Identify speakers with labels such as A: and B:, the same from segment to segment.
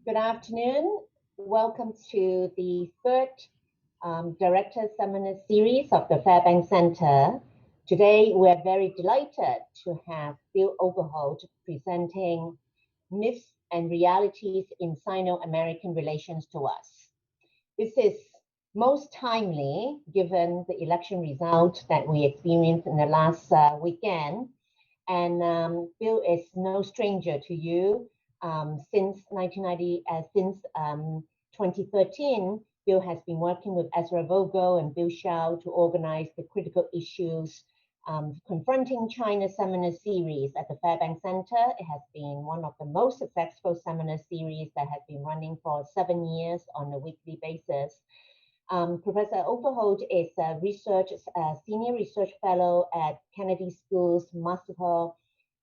A: Good afternoon. Welcome to the third Director Seminar Series of the Fairbank Center. Today, we're very delighted to have Bill Overholt presenting Myths and Realities in Sino-American Relations to us. This is most timely given the election result that we experienced in the last weekend. And Bill is no stranger to you. Since 2013, Bill has been working with Ezra Vogel and Bill Shao to organize the critical issues confronting China seminar series at the Fairbank Center. It has been one of the most successful seminar series that has been running for 7 years on a weekly basis. Professor Overholt is a senior research fellow at Kennedy School's Master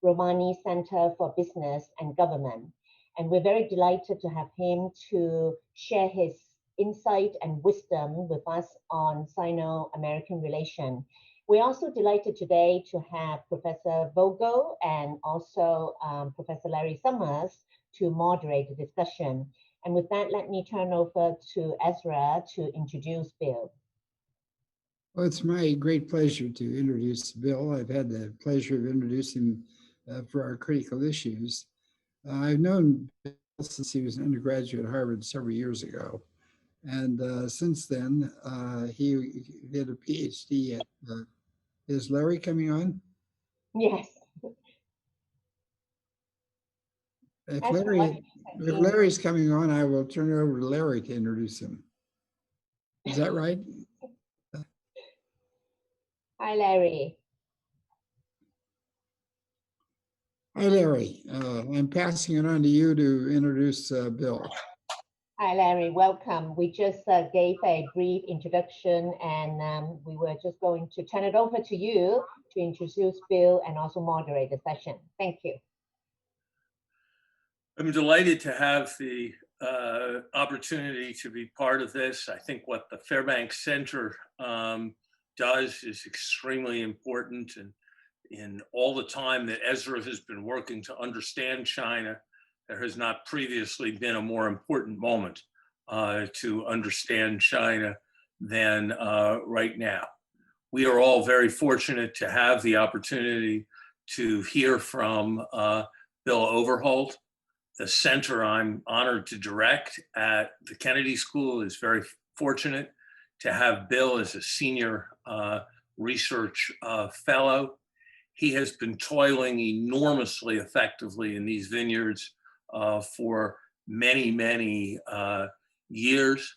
A: Romani Center for Business and Government. And we're very delighted to have him to share his insight and wisdom with us on Sino-American relation. We're also delighted today to have Professor Vogel and also Professor Larry Summers to moderate the discussion. And with that, let me turn over to Ezra to introduce Bill.
B: Well, it's my great pleasure to introduce Bill. I've had the pleasure of introducing him for our critical issues. I've known Bill since he was an undergraduate at Harvard several years ago. And since then, he did a PhD at, is Larry coming on?
A: Yes.
B: If Larry's coming on, I will turn it over to Larry to introduce him. Is that right?
A: Hi, Larry.
B: Hi, Larry. I'm passing it on to you to introduce Bill.
A: Hi, Larry. Welcome. We just gave a brief introduction, and we were just going to turn it over to you to introduce Bill and also moderate the session. Thank you.
C: I'm delighted to have the opportunity to be part of this. I think what the Fairbank Center does is extremely important, and in all the time that Ezra has been working to understand China, there has not previously been a more important moment to understand China than right now. We are all very fortunate to have the opportunity to hear from Bill Overholt. The center I'm honored to direct at the Kennedy School is very fortunate to have Bill as a senior research fellow. He has been toiling enormously effectively in these vineyards for many, many years.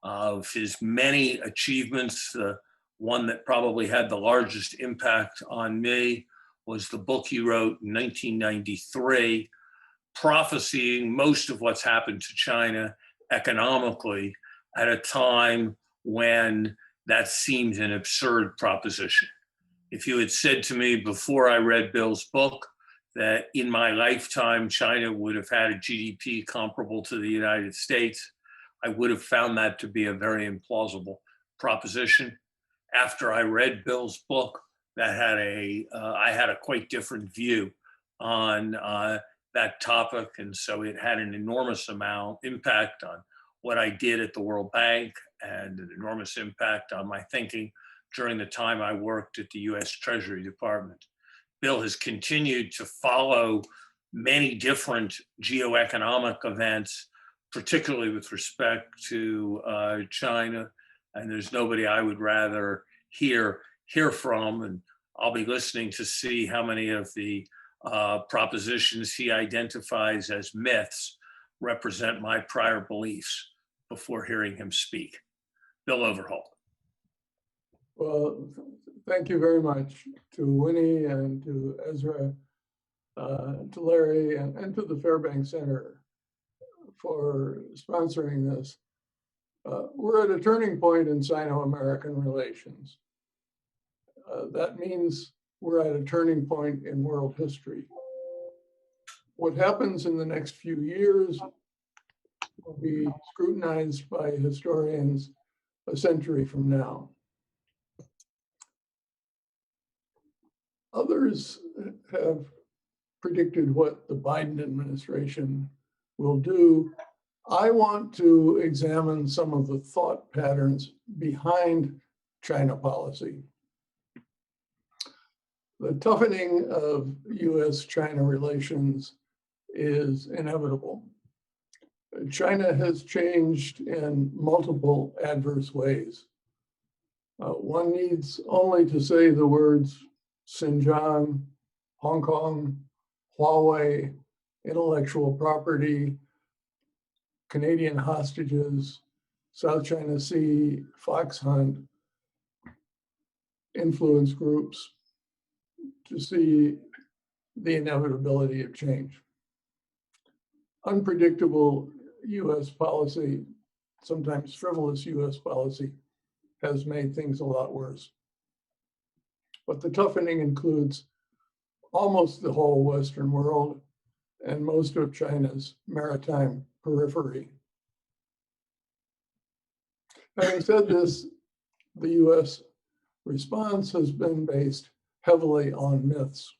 C: Of his many achievements, the one that probably had the largest impact on me was the book he wrote in 1993, prophesying most of what's happened to China economically at a time when that seemed an absurd proposition. If you had said to me before I read Bill's book that in my lifetime China would have had a GDP comparable to the United States, I would have found that to be a very implausible proposition. After I read Bill's book, that had I had a quite different view on that topic, and so it had an enormous impact on what I did at the World Bank and an enormous impact on my thinking during the time I worked at the US Treasury Department. Bill has continued to follow many different geoeconomic events, particularly with respect to China, and there's nobody I would rather hear from, and I'll be listening to see how many of the propositions he identifies as myths represent my prior beliefs before hearing him speak. Bill Overholt.
D: Well, thank you very much to Winnie and to Ezra, to Larry, and to the Fairbank Center for sponsoring this. We're at a turning point in Sino-American relations. That means we're at a turning point in world history. What happens in the next few years will be scrutinized by historians a century from now. Others have predicted what the Biden administration will do I want to examine some of the thought patterns behind China policy. The toughening of US-China relations is inevitable. China has changed in multiple adverse ways. One needs only to say the words Xinjiang, Hong Kong, Huawei, intellectual property, Canadian hostages, South China Sea, fox hunt, influence groups, to see the inevitability of change. Unpredictable US policy, sometimes frivolous US policy, has made things a lot worse. But the toughening includes almost the whole Western world and most of China's maritime periphery. Having said this, the US response has been based heavily on myths.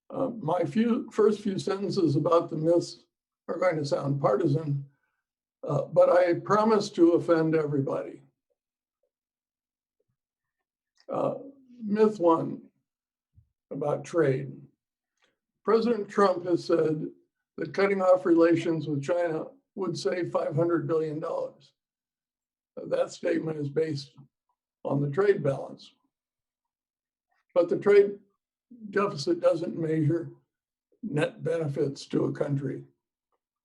D: My first few sentences about the myths are going to sound partisan, but I promise to offend everybody. Myth one about trade. President Trump has said that cutting off relations with China would save $500 billion. That statement is based on the trade balance. But the trade deficit doesn't measure net benefits to a country.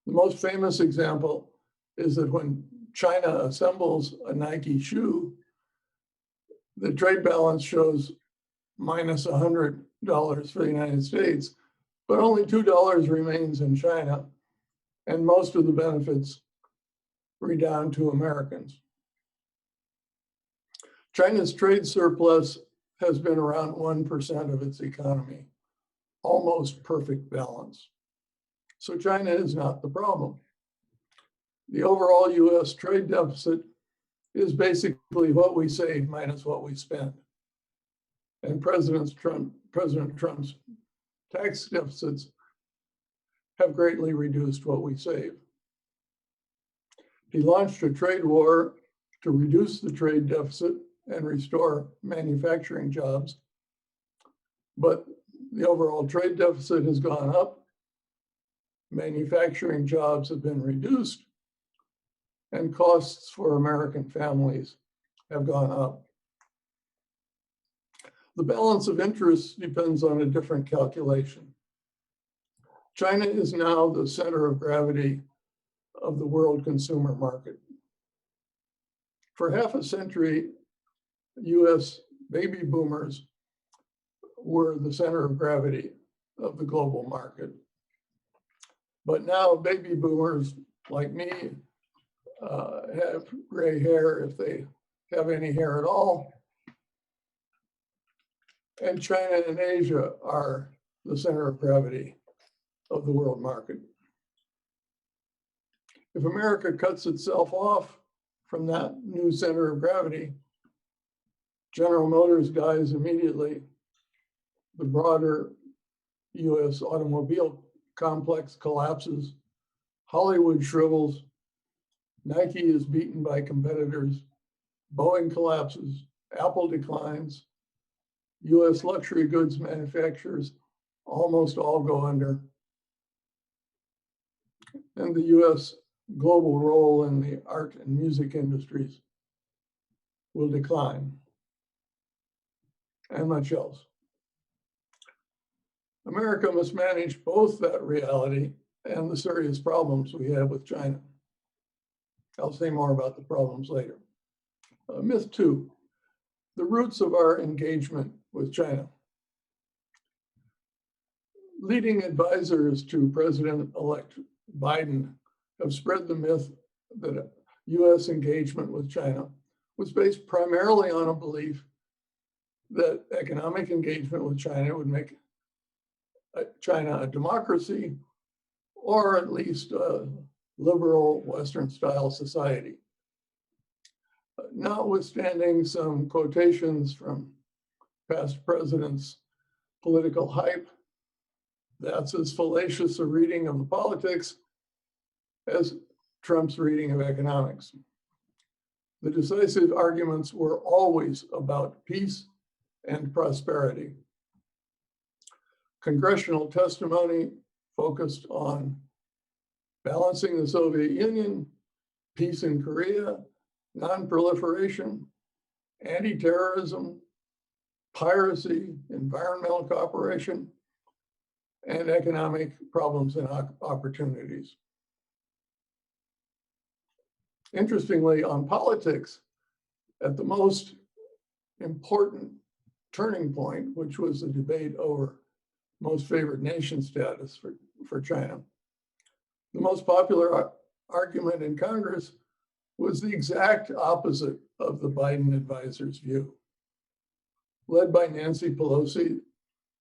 D: The most famous example is that when China assembles a Nike shoe, the trade balance shows minus $100 for the United States, but only $2 remains in China, and most of the benefits redound to Americans. China's trade surplus has been around 1% of its economy, almost perfect balance. So China is not the problem. The overall US trade deficit is basically what we save minus what we spend. And President Trump's tax deficits have greatly reduced what we save. He launched a trade war to reduce the trade deficit and restore manufacturing jobs. But the overall trade deficit has gone up, manufacturing jobs have been reduced, and costs for American families have gone up. The balance of interests depends on a different calculation. China is now the center of gravity of the world consumer market. For half a century, US baby boomers were the center of gravity of the global market. But now baby boomers like me have gray hair, if they have any hair at all. And China and Asia are the center of gravity of the world market. If America cuts itself off from that new center of gravity, General Motors dies immediately. The broader US automobile complex collapses. Hollywood shrivels. Nike is beaten by competitors. Boeing collapses. Apple declines. US luxury goods manufacturers almost all go under. And the US global role in the art and music industries will decline, and much else. America must manage both that reality and the serious problems we have with China. I'll say more about the problems later. Myth two, the roots of our engagement with China. Leading advisors to President-elect Biden have spread the myth that US engagement with China was based primarily on a belief that economic engagement with China would make China a democracy, or at least a liberal Western-style society. Notwithstanding some quotations from past presidents' political hype, that's as fallacious a reading of the politics as Trump's reading of economics. The decisive arguments were always about peace and prosperity. Congressional testimony focused on balancing the Soviet Union, peace in Korea, non-proliferation, anti-terrorism, piracy, environmental cooperation, and economic problems and opportunities. Interestingly, on politics, at the most important turning point, which was the debate over most favored nation status for China, the most popular argument in Congress was the exact opposite of the Biden advisor's view. Led by Nancy Pelosi,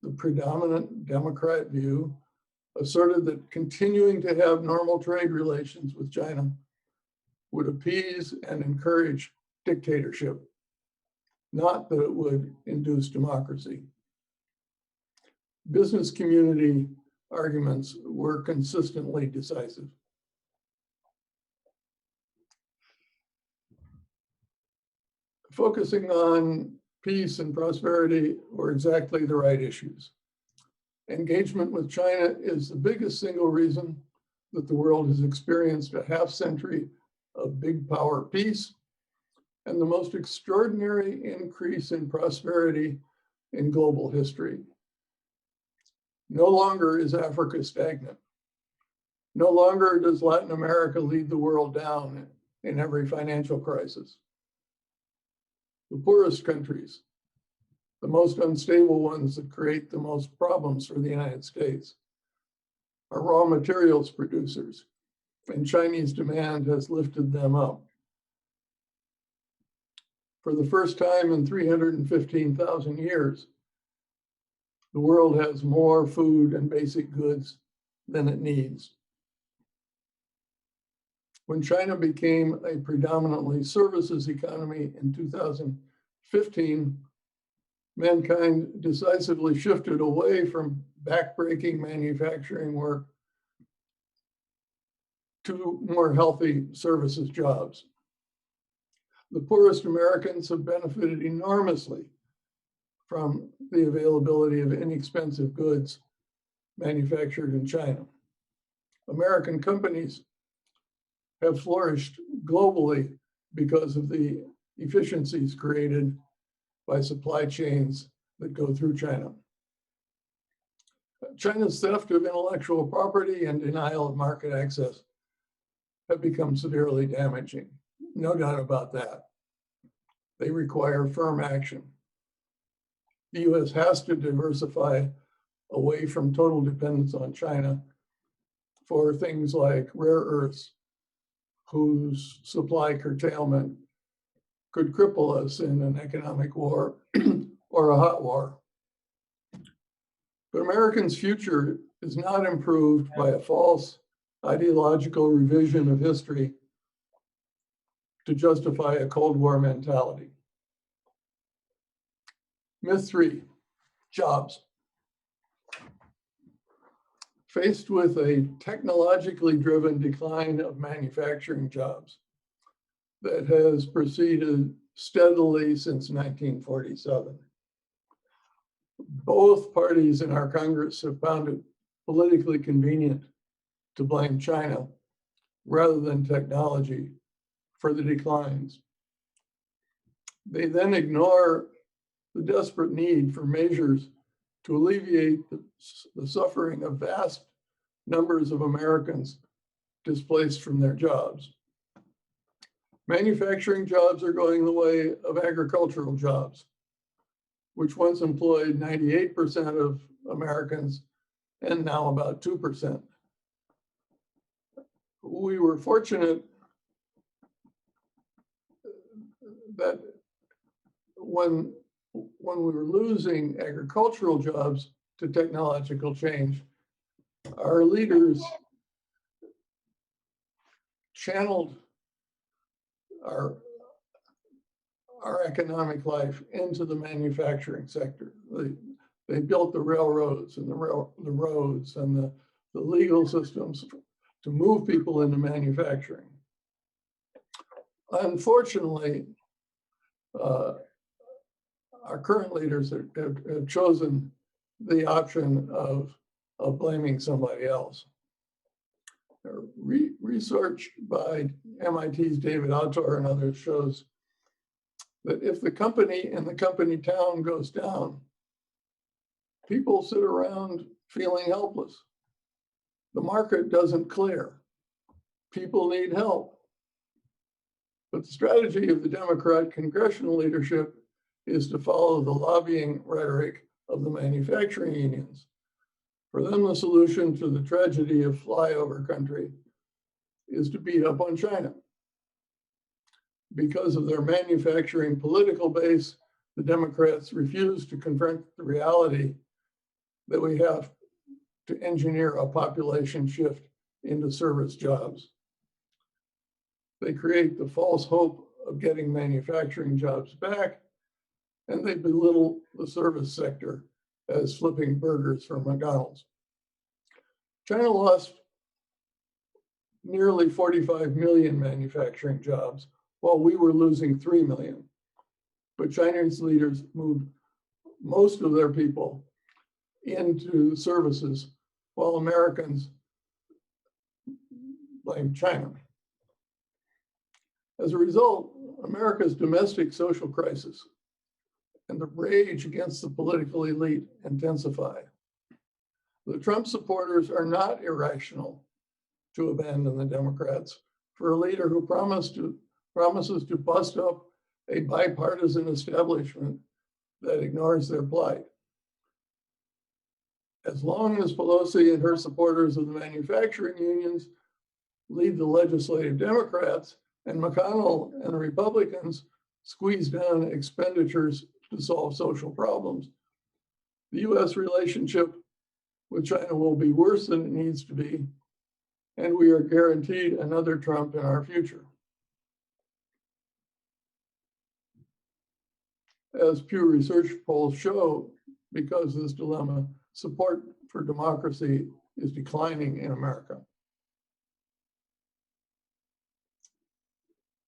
D: the predominant Democrat view asserted that continuing to have normal trade relations with China would appease and encourage dictatorship, not that it would induce democracy. Business community arguments were consistently decisive. Focusing on peace and prosperity were exactly the right issues. Engagement with China is the biggest single reason that the world has experienced a half-century of big power peace and the most extraordinary increase in prosperity in global history. No longer is Africa stagnant. No longer does Latin America lead the world down in every financial crisis. The poorest countries, the most unstable ones that create the most problems for the United States, are raw materials producers, and Chinese demand has lifted them up. For the first time in 315,000 years, the world has more food and basic goods than it needs. When China became a predominantly services economy in 2015, mankind decisively shifted away from backbreaking manufacturing work to more healthy services jobs. The poorest Americans have benefited enormously from the availability of inexpensive goods manufactured in China. American companies have flourished globally because of the efficiencies created by supply chains that go through China. China's theft of intellectual property and denial of market access have become severely damaging. No doubt about that. They require firm action. The US has to diversify away from total dependence on China for things like rare earths, whose supply curtailment could cripple us in an economic war or a hot war. But Americans' future is not improved by a false ideological revision of history to justify a Cold War mentality. Myth 3, jobs. Faced with a technologically driven decline of manufacturing jobs that has proceeded steadily since 1947, both parties in our Congress have found it politically convenient to blame China rather than technology for the declines. They then ignore the desperate need for measures to alleviate the suffering of vast numbers of Americans displaced from their jobs. Manufacturing jobs are going the way of agricultural jobs, which once employed 98% of Americans and now about 2%. We were fortunate that when we were losing agricultural jobs to technological change, our leaders channeled our economic life into the manufacturing sector. They built the railroads and the roads and the legal systems to move people into manufacturing. Unfortunately, our current leaders have chosen the option of blaming somebody else. Research by MIT's David Autor and others shows that if the company and the company town goes down, people sit around feeling helpless. The market doesn't clear. People need help. But the strategy of the Democrat congressional leadership is to follow the lobbying rhetoric of the manufacturing unions. For them, the solution to the tragedy of flyover country is to beat up on China. Because of their manufacturing political base, the Democrats refuse to confront the reality that we have to engineer a population shift into service jobs. They create the false hope of getting manufacturing jobs back, and they belittle the service sector as flipping burgers from McDonald's. China lost nearly 45 million manufacturing jobs, while we were losing 3 million. But Chinese leaders moved most of their people into services, while Americans blame China. As a result, America's domestic social crisis and the rage against the political elite intensify. The Trump supporters are not irrational to abandon the Democrats for a leader who promises to bust up a bipartisan establishment that ignores their plight. As long as Pelosi and her supporters of the manufacturing unions lead the legislative Democrats and McConnell and the Republicans squeeze down expenditures to solve social problems, the US relationship with China will be worse than it needs to be, and we are guaranteed another Trump in our future. As Pew Research polls show, because of this dilemma, support for democracy is declining in America.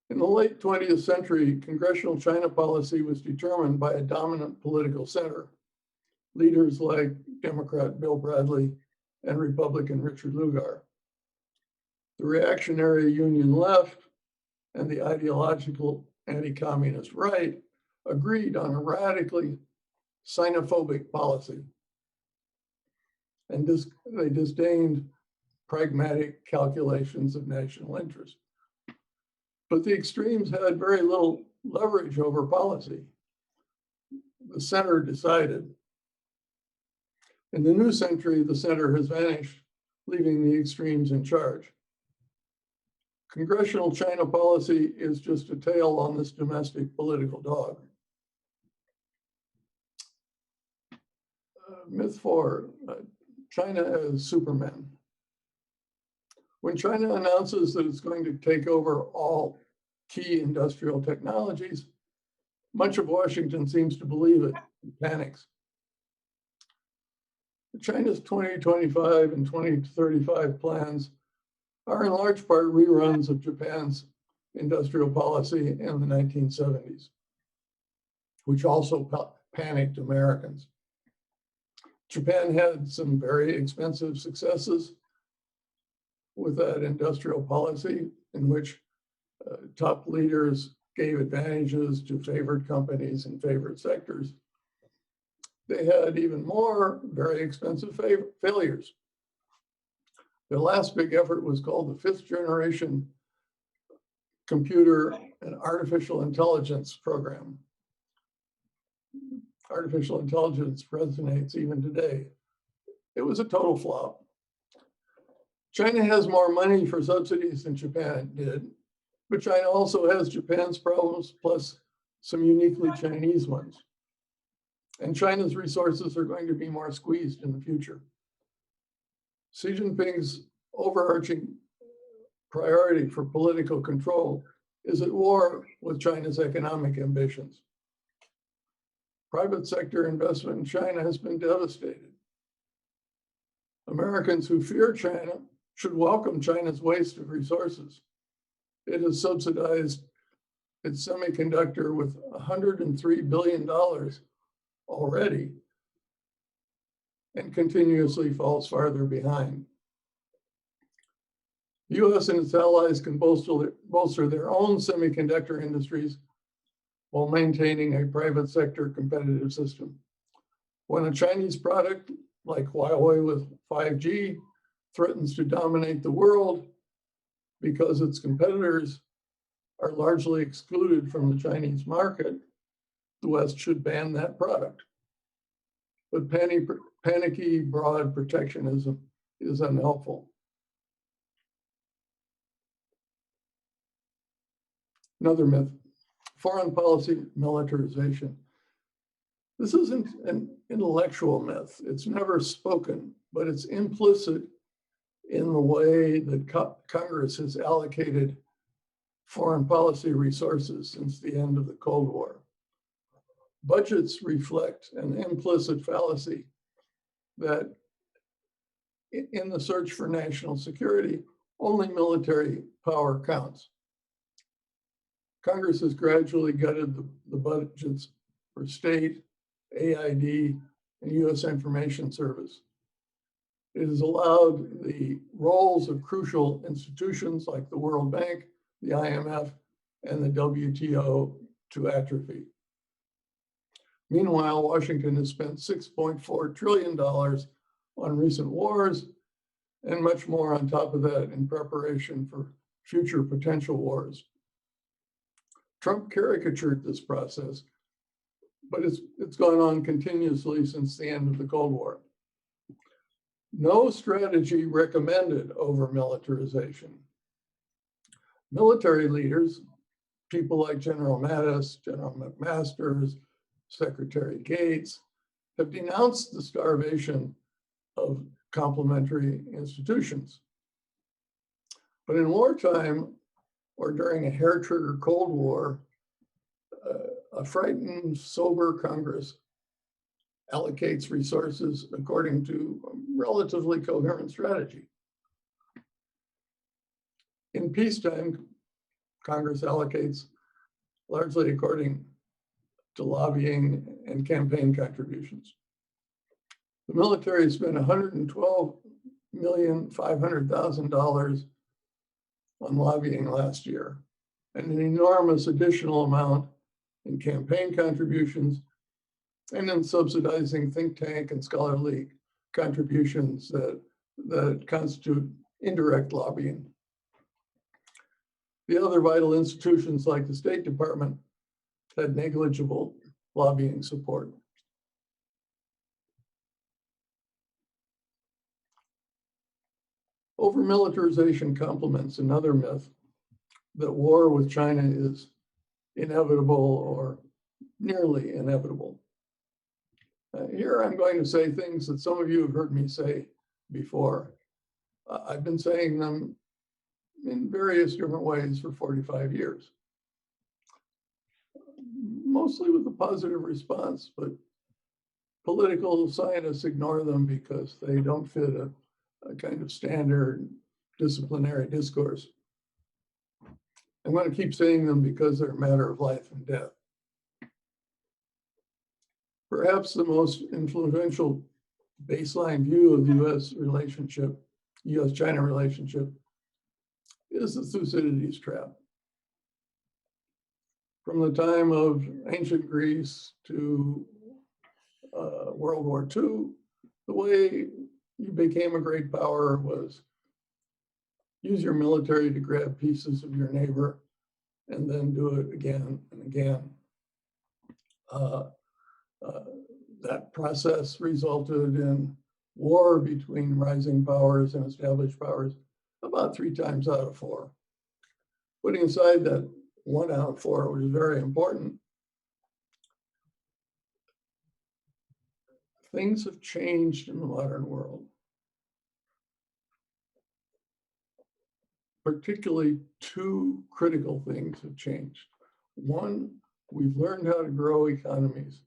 D: In the late 20th century, congressional China policy was determined by a dominant political center, leaders like Democrat Bill Bradley and Republican Richard Lugar. The reactionary Union left and the ideological anti-communist right agreed on a radically xenophobic policy, and they disdained pragmatic calculations of national interest. But the extremes had very little leverage over policy. The center decided. In the new century, the center has vanished, leaving the extremes in charge. Congressional China policy is just a tail on this domestic political dog. Myth 4, China as Superman. When China announces that it's going to take over all key industrial technologies, much of Washington seems to believe it and panics. China's 2025 and 2035 plans are in large part reruns of Japan's industrial policy in the 1970s, which also panicked Americans. Japan had some very expensive successes with that industrial policy in which top leaders gave advantages to favored companies and favored sectors. They had even more very expensive failures. Their last big effort was called the 5th Generation Computer and Artificial Intelligence Program. Artificial intelligence resonates even today. It was a total flop. China has more money for subsidies than Japan did, but China also has Japan's problems plus some uniquely Chinese ones. And China's resources are going to be more squeezed in the future. Xi Jinping's overarching priority for political control is at war with China's economic ambitions. Private sector investment in China has been devastated. Americans who fear China should welcome China's waste of resources. It has subsidized its semiconductor with $103 billion already and continuously falls farther behind. The US and its allies can bolster their own semiconductor industries while maintaining a private sector competitive system. When a Chinese product like Huawei with 5G threatens to dominate the world because its competitors are largely excluded from the Chinese market, the West should ban that product. But panicky broad protectionism is unhelpful. Another myth, foreign policy militarization. This isn't an intellectual myth. It's never spoken, but it's implicit in the way that Congress has allocated foreign policy resources since the end of the Cold War. Budgets reflect an implicit fallacy that in the search for national security, only military power counts. Congress has gradually gutted the budgets for state, AID, and US Information Service. It has allowed the roles of crucial institutions like the World Bank, the IMF, and the WTO to atrophy. Meanwhile, Washington has spent $6.4 trillion on recent wars and much more on top of that in preparation for future potential wars. Trump caricatured this process, but it's gone on continuously since the end of the Cold War. No strategy recommended over militarization. Military leaders, people like General Mattis, General McMaster, Secretary Gates, have denounced the starvation of complementary institutions. But in wartime, or during a hair-trigger Cold War, a frightened, sober Congress allocates resources according to a relatively coherent strategy. In peacetime, Congress allocates largely according to lobbying and campaign contributions. The military spent $112,500,000 on lobbying last year, and an enormous additional amount in campaign contributions and in subsidizing think tank and scholarly contributions that constitute indirect lobbying. The other vital institutions like the State Department had negligible lobbying support. Over-militarization complements another myth that war with China is inevitable or nearly inevitable. Here I'm going to say things that some of you have heard me say before. I've been saying them in various different ways for 45 years. Mostly with a positive response, but political scientists ignore them because they don't fit a kind of standard disciplinary discourse. I'm going to keep saying them because they're a matter of life and death. Perhaps the most influential baseline view of the US-China relationship is the Thucydides trap. From the time of ancient Greece to World War II, the way you became a great power was use your military to grab pieces of your neighbor and then do it again and again. That process resulted in war between rising powers and established powers about 3 times out of 4. Putting aside that 1 out of 4, which is very important, things have changed in the modern world. Particularly 2 critical things have changed. 1, we've learned how to grow economies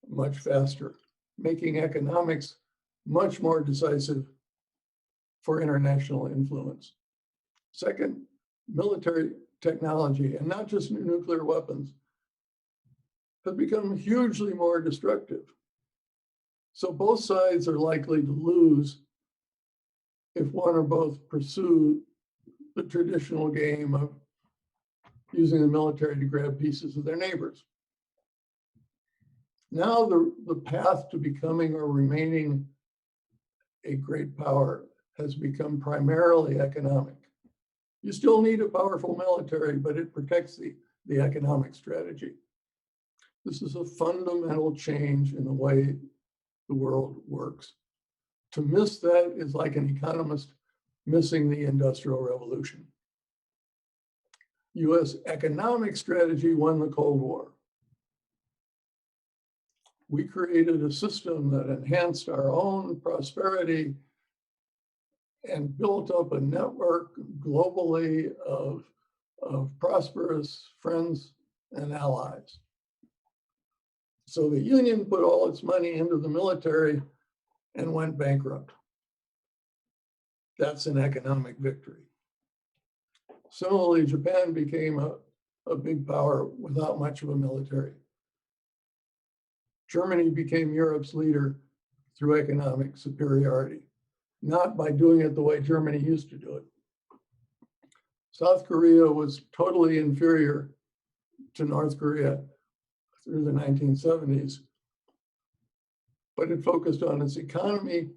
D: much faster, making economics much more decisive for international influence. Second, military technology, and not just nuclear weapons, has become hugely more destructive. So both sides are likely to lose if one or both pursue the traditional game of using the military to grab pieces of their neighbors. Now the path to becoming or remaining a great power has become primarily economic. You still need a powerful military, but it protects the economic strategy. This is a fundamental change in the way the world works. To miss that is like an economist missing the Industrial Revolution. US economic strategy won the Cold War. We created a system that enhanced our own prosperity and built up a network globally of prosperous friends and allies. So the Union put all its money into the military and went bankrupt. That's an economic victory. Similarly, Japan became a big power without much of a military. Germany became Europe's leader through economic superiority, not by doing it the way Germany used to do it. South Korea was totally inferior to North Korea through the 1970s, but it focused on its economy,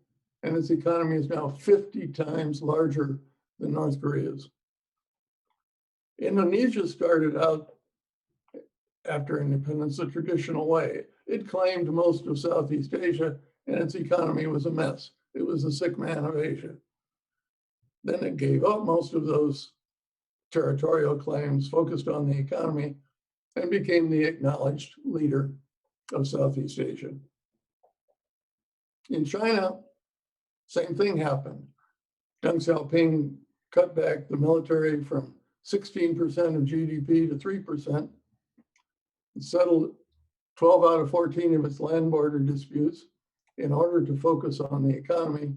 D: and its economy is now 50 times larger than North Korea's. Indonesia started out after independence the traditional way. It claimed most of Southeast Asia, and its economy was a mess. It was the sick man of Asia. Then it gave up most of those territorial claims, focused on the economy, and became the acknowledged leader of Southeast Asia. In China, same thing happened. Deng Xiaoping cut back the military from 16% of GDP to 3%, and settled 12 out of 14 of its land border disputes in order to focus on the economy.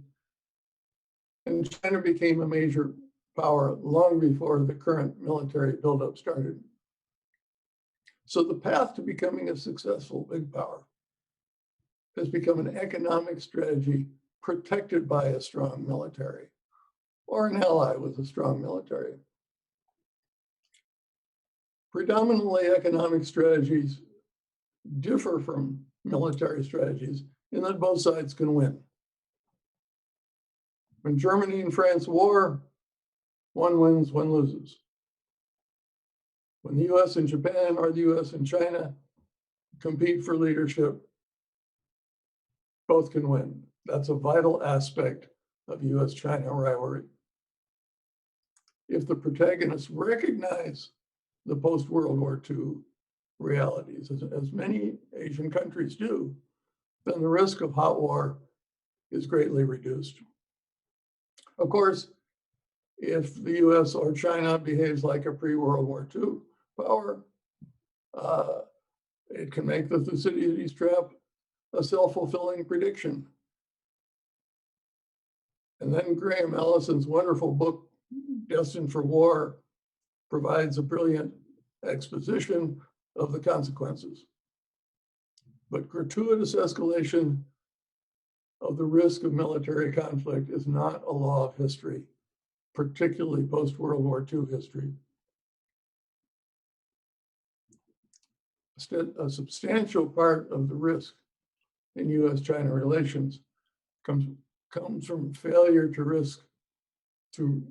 D: And China became a major power long before the current military buildup started. So the path to becoming a successful big power has become an economic strategy protected by a strong military, or an ally with a strong military. Predominantly economic strategies differ from military strategies in that both sides can win. When Germany and France war, one wins, one loses. When the US and Japan or the US and China compete for leadership, both can win. That's a vital aspect of US-China rivalry. If the protagonists recognize the post-World War II realities, as many Asian countries do, then the risk of hot war is greatly reduced. Of course, if the US or China behaves like a pre-World War II power, it can make the Thucydides trap a self-fulfilling prediction. And then Graham Allison's wonderful book, Destined for War, provides a brilliant exposition of the consequences. But gratuitous escalation of the risk of military conflict is not a law of history, particularly post-World War II history. A substantial part of the risk in US-China relations comes from failure to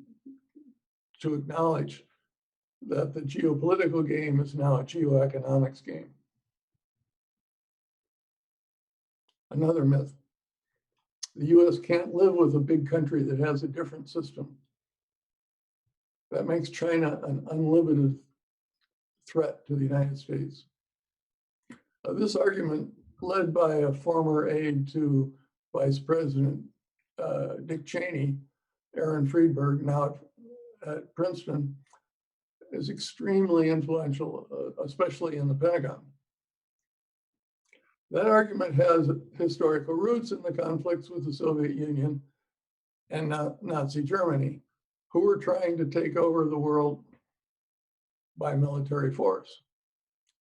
D: acknowledge that the geopolitical game is now a geoeconomics game. Another myth. The US can't live with a big country that has a different system. That makes China an unlimited threat to the United States. This argument, led by a former aide to Vice President Dick Cheney, Aaron Friedberg, now at Princeton, is extremely influential, especially in the Pentagon. That argument has historical roots in the conflicts with the Soviet Union and Nazi Germany, who were trying to take over the world by military force.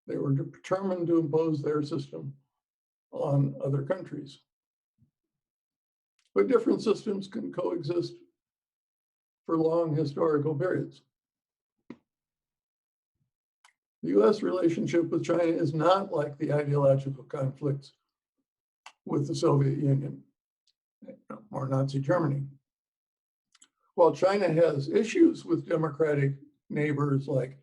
D: They were determined to impose their system on other countries. But different systems can coexist for long historical periods. The US relationship with China is not like the ideological conflicts with the Soviet Union or Nazi Germany. While China has issues with democratic neighbors like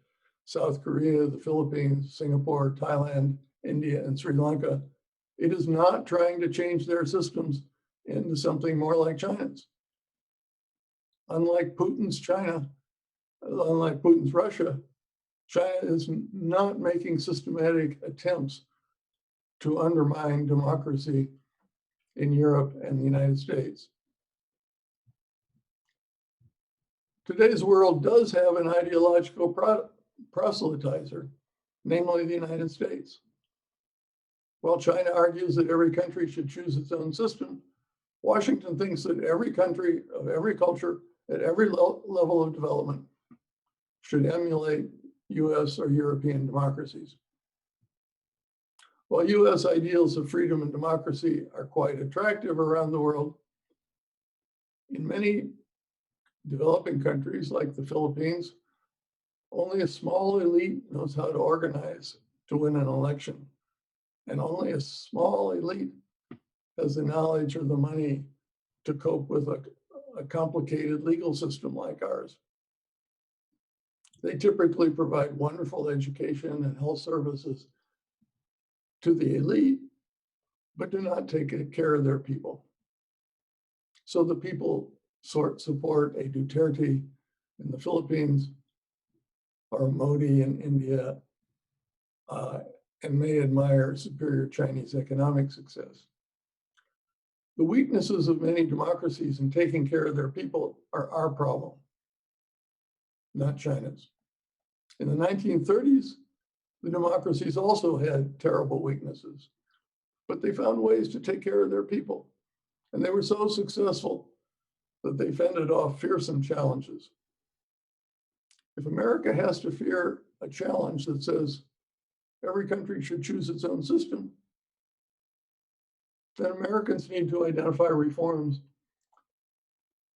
D: South Korea, the Philippines, Singapore, Thailand, India, and Sri Lanka, it is not trying to change their systems into something more like China's. Unlike Putin's China, unlike Putin's Russia, China is not making systematic attempts to undermine democracy in Europe and the United States. Today's world does have an ideological proselytizer, namely the United States. While China argues that every country should choose its own system, Washington thinks that every country of every culture at every level of development should emulate US or European democracies. While US ideals of freedom and democracy are quite attractive around the world, in many developing countries like the Philippines, only a small elite knows how to organize to win an election. And only a small elite has the knowledge or the money to cope with a complicated legal system like ours. They typically provide wonderful education and health services to the elite, but do not take care of their people. So the people support a Duterte in the Philippines or Modi in India, and may admire superior Chinese economic success. The weaknesses of many democracies in taking care of their people are our problem, not China's. In the 1930s, the democracies also had terrible weaknesses, but they found ways to take care of their people. And they were so successful that they fended off fearsome challenges. If America has to fear a challenge that says every country should choose its own system, then Americans need to identify reforms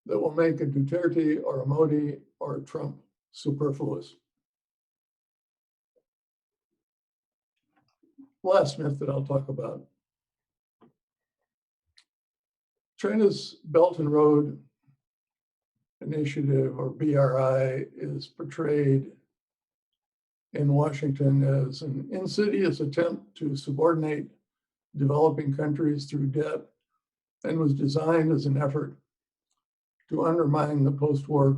D: that will make a Duterte or a Modi or a Trump superfluous. Last myth that I'll talk about. China's Belt and Road Initiative, or BRI, is portrayed in Washington as an insidious attempt to subordinate developing countries through debt, and was designed as an effort to undermine the post-war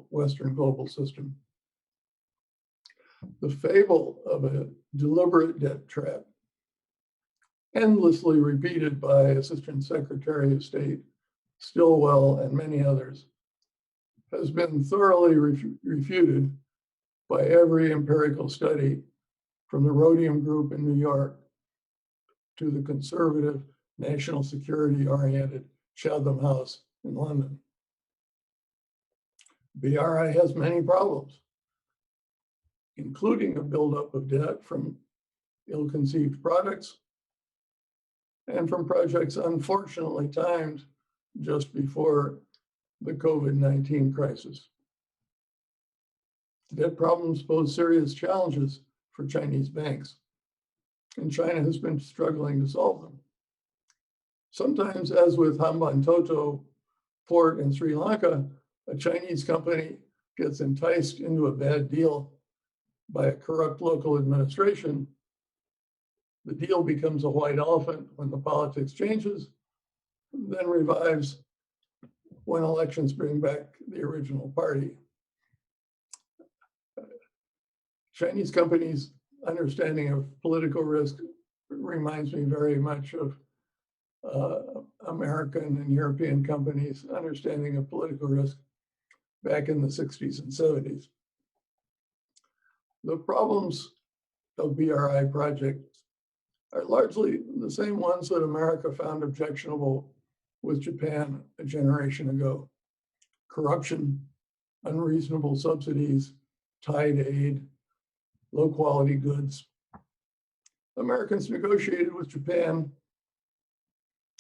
D: Western global system. The fable of a deliberate debt trap, endlessly repeated by Assistant Secretary of State Stilwell and many others, has been thoroughly refuted by every empirical study, from the Rhodium Group in New York to the conservative, national security-oriented Chatham House in London. BRI has many problems, including a buildup of debt from ill-conceived products and from projects unfortunately timed just before the COVID-19 crisis. Debt problems pose serious challenges for Chinese banks, and China has been struggling to solve them. Sometimes, as with Hambantota port in Sri Lanka, a Chinese company gets enticed into a bad deal by a corrupt local administration. The deal becomes a white elephant when the politics changes, then revives when elections bring back the original party. Chinese companies' understanding of political risk reminds me very much of American and European companies' understanding of political risk back in the 60s and 70s. The problems of BRI projects are largely the same ones that America found objectionable with Japan a generation ago. corruption, unreasonable subsidies, tied aid, low quality goods. Americans negotiated with Japan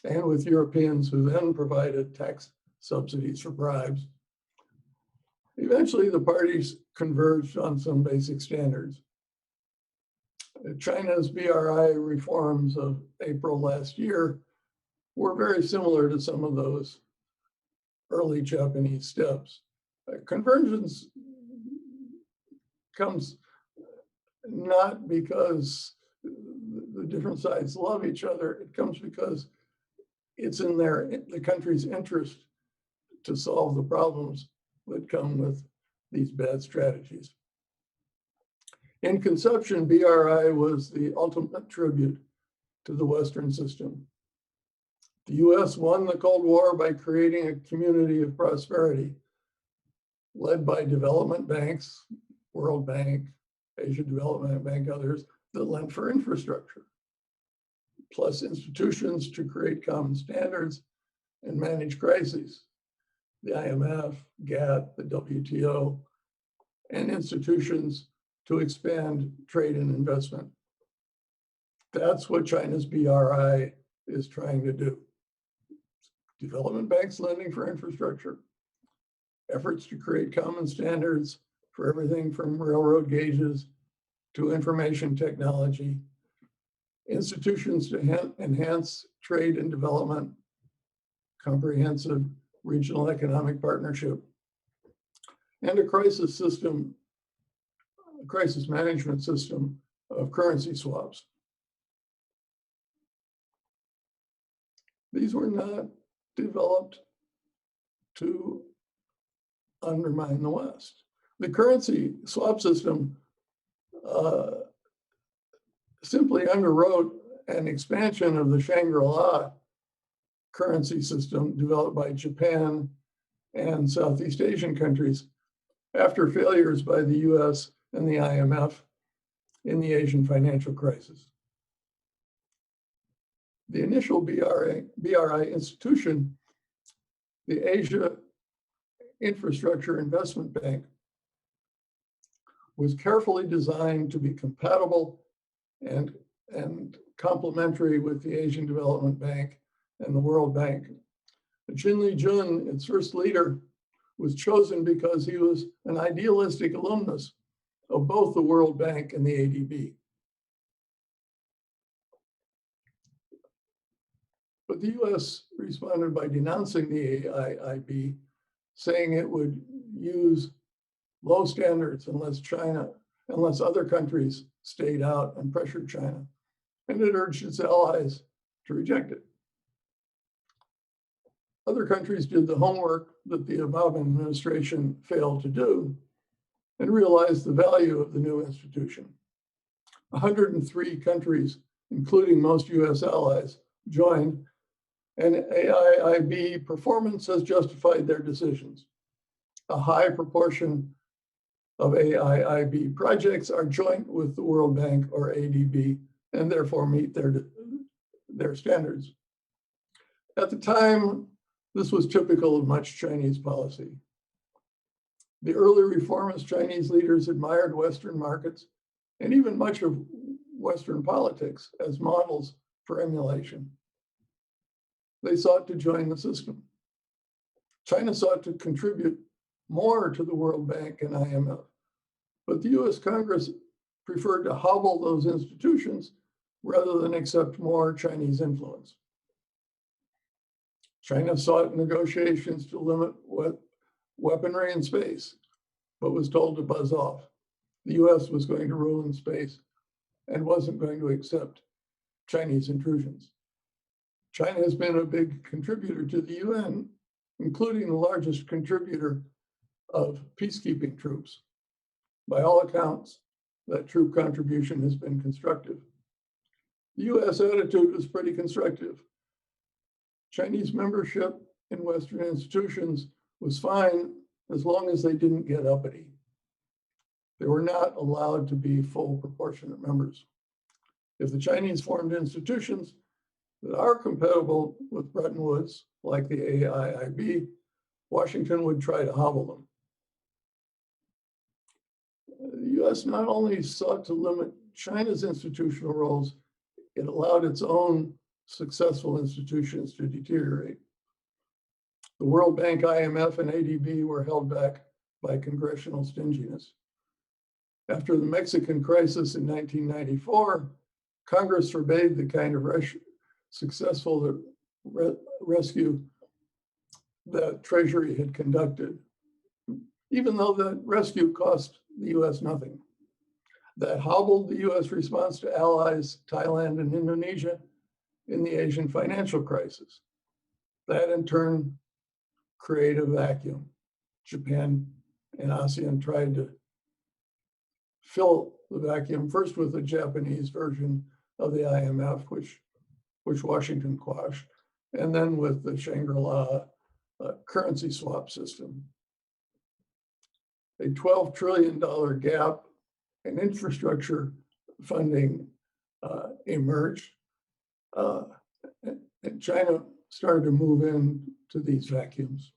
D: and with Europeans, who then provided tax subsidies for bribes. Eventually, the parties converged on some basic standards. China's BRI reforms of April last year were very similar to some of those early Japanese steps. Convergence comes not because the different sides love each other, it comes because it's in the country's interest to solve the problems that come with these bad strategies. In conception, BRI was the ultimate tribute to the Western system. The US won the Cold War by creating a community of prosperity led by development banks, World Bank, Asia Development Bank, others that lent for infrastructure, plus institutions to create common standards and manage crises. The IMF, GATT, the WTO, and institutions to expand trade and investment. That's what China's BRI is trying to do. Development banks lending for infrastructure, efforts to create common standards for everything from railroad gauges to information technology, institutions to enhance trade and development, comprehensive regional economic partnership, and a crisis management system of currency swaps. These were not developed to undermine the West. The currency swap system simply underwrote an expansion of the Shangri-La currency system developed by Japan and Southeast Asian countries after failures by the US and the IMF in the Asian financial crisis. The initial BRI institution, the Asia Infrastructure Investment Bank, was carefully designed to be compatible and complementary with the Asian Development Bank and the World Bank. Jin Li-jun, its first leader, was chosen because he was an idealistic alumnus of both the World Bank and the ADB. But the US responded by denouncing the AIIB, saying it would use low standards unless other countries stayed out and pressured China. And it urged its allies to reject it. Other countries did the homework that the Obama administration failed to do and realized the value of the new institution. 103 countries, including most US allies, joined, and AIIB performance has justified their decisions. A high proportion of AIIB projects are joint with the World Bank or ADB and therefore meet their standards. At the time, this was typical of much Chinese policy. The early reformist Chinese leaders admired Western markets and even much of Western politics as models for emulation. They sought to join the system. China sought to contribute more to the World Bank and IMF, but the US Congress preferred to hobble those institutions rather than accept more Chinese influence. China sought negotiations to limit weaponry in space, but was told to buzz off. The US was going to rule in space and wasn't going to accept Chinese intrusions. China has been a big contributor to the UN, including the largest contributor of peacekeeping troops. By all accounts, that troop contribution has been constructive. The US attitude was pretty constructive. Chinese membership in Western institutions was fine as long as they didn't get uppity. They were not allowed to be full proportionate members. If the Chinese formed institutions that are compatible with Bretton Woods, like the AIIB Washington would try to hobble them. The U.S. not only sought to limit China's institutional roles, it allowed its own successful institutions to deteriorate. The World Bank, IMF, and ADB were held back by congressional stinginess. After the Mexican crisis in 1994, Congress forbade the kind of successful rescue that Treasury had conducted, even though that rescue cost the U.S. nothing. That hobbled the U.S. response to allies, Thailand and Indonesia, in the Asian financial crisis. That in turn created a vacuum. Japan and ASEAN tried to fill the vacuum first with the Japanese version of the IMF, which Washington quashed, and then with the Shangri-La currency swap system. A $12 trillion gap in infrastructure funding emerged, and China started to move into these vacuums.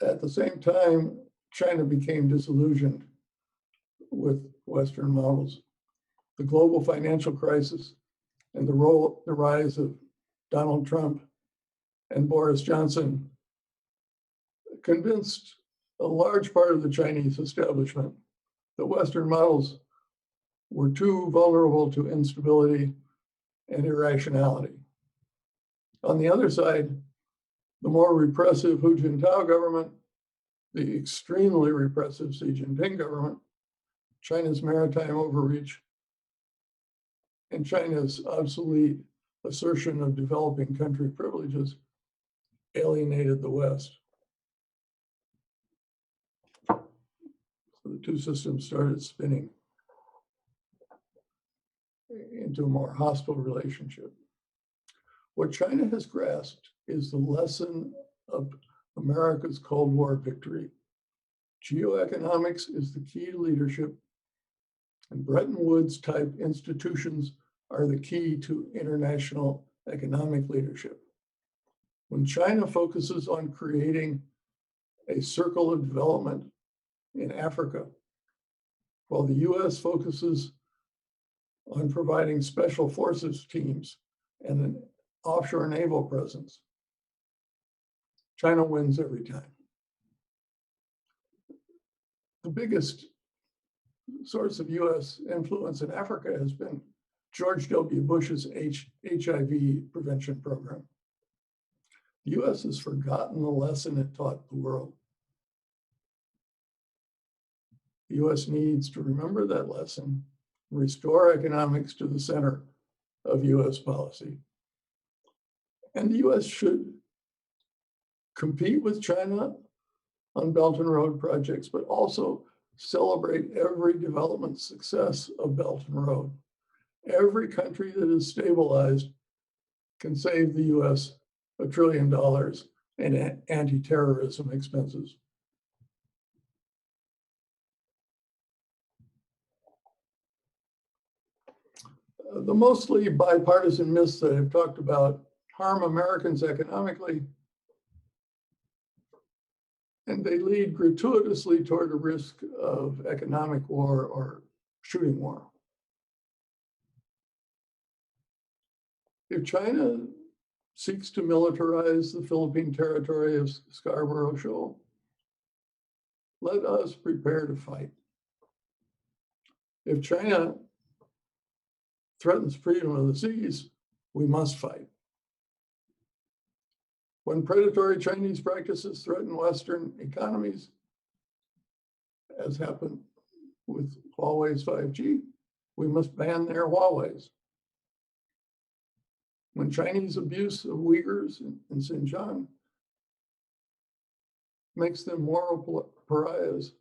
D: At the same time, China became disillusioned with Western models. The global financial crisis and the rise of Donald Trump and Boris Johnson convinced a large part of the Chinese establishment that Western models were too vulnerable to instability and irrationality. On the other side, the more repressive Hu Jintao government, the extremely repressive Xi Jinping government, China's maritime overreach, and China's obsolete assertion of developing country privileges alienated the West. So the two systems started spinning into a more hostile relationship. What China has grasped is the lesson of America's Cold War victory. Geoeconomics is the key to leadership, and Bretton Woods type institutions are the key to international economic leadership. When China focuses on creating a circle of development in Africa, while the US focuses on providing special forces teams and an offshore naval presence, China wins every time. The biggest source of US influence in Africa has been George W. Bush's HIV prevention program. The US has forgotten the lesson it taught the world. The US needs to remember that lesson, restore economics to the center of US policy. And the US should compete with China on Belt and Road projects, but also celebrate every development success of Belt and Road. Every country that is stabilized can save the US $1 trillion in anti-terrorism expenses. The mostly bipartisan myths that I've talked about harm Americans economically, and they lead gratuitously toward a risk of economic war or shooting war. If China seeks to militarize the Philippine territory of Scarborough Shoal, let us prepare to fight. If China threatens freedom of the seas, we must fight. When predatory Chinese practices threaten Western economies, as happened with Huawei's 5G, we must ban their Huawei's. When Chinese abuse of Uyghurs in Xinjiang makes them moral pariahs,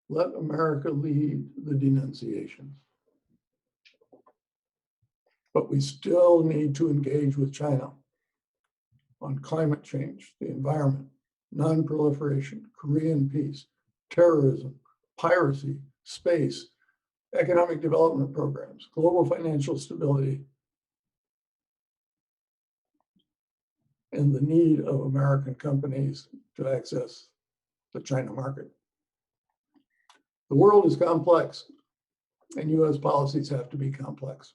D: let America lead the denunciations. But we still need to engage with China on climate change, the environment, non-proliferation, Korean peace, terrorism, piracy, space, economic development programs, global financial stability, and the need of American companies to access the China market. The world is complex, and US policies have to be complex.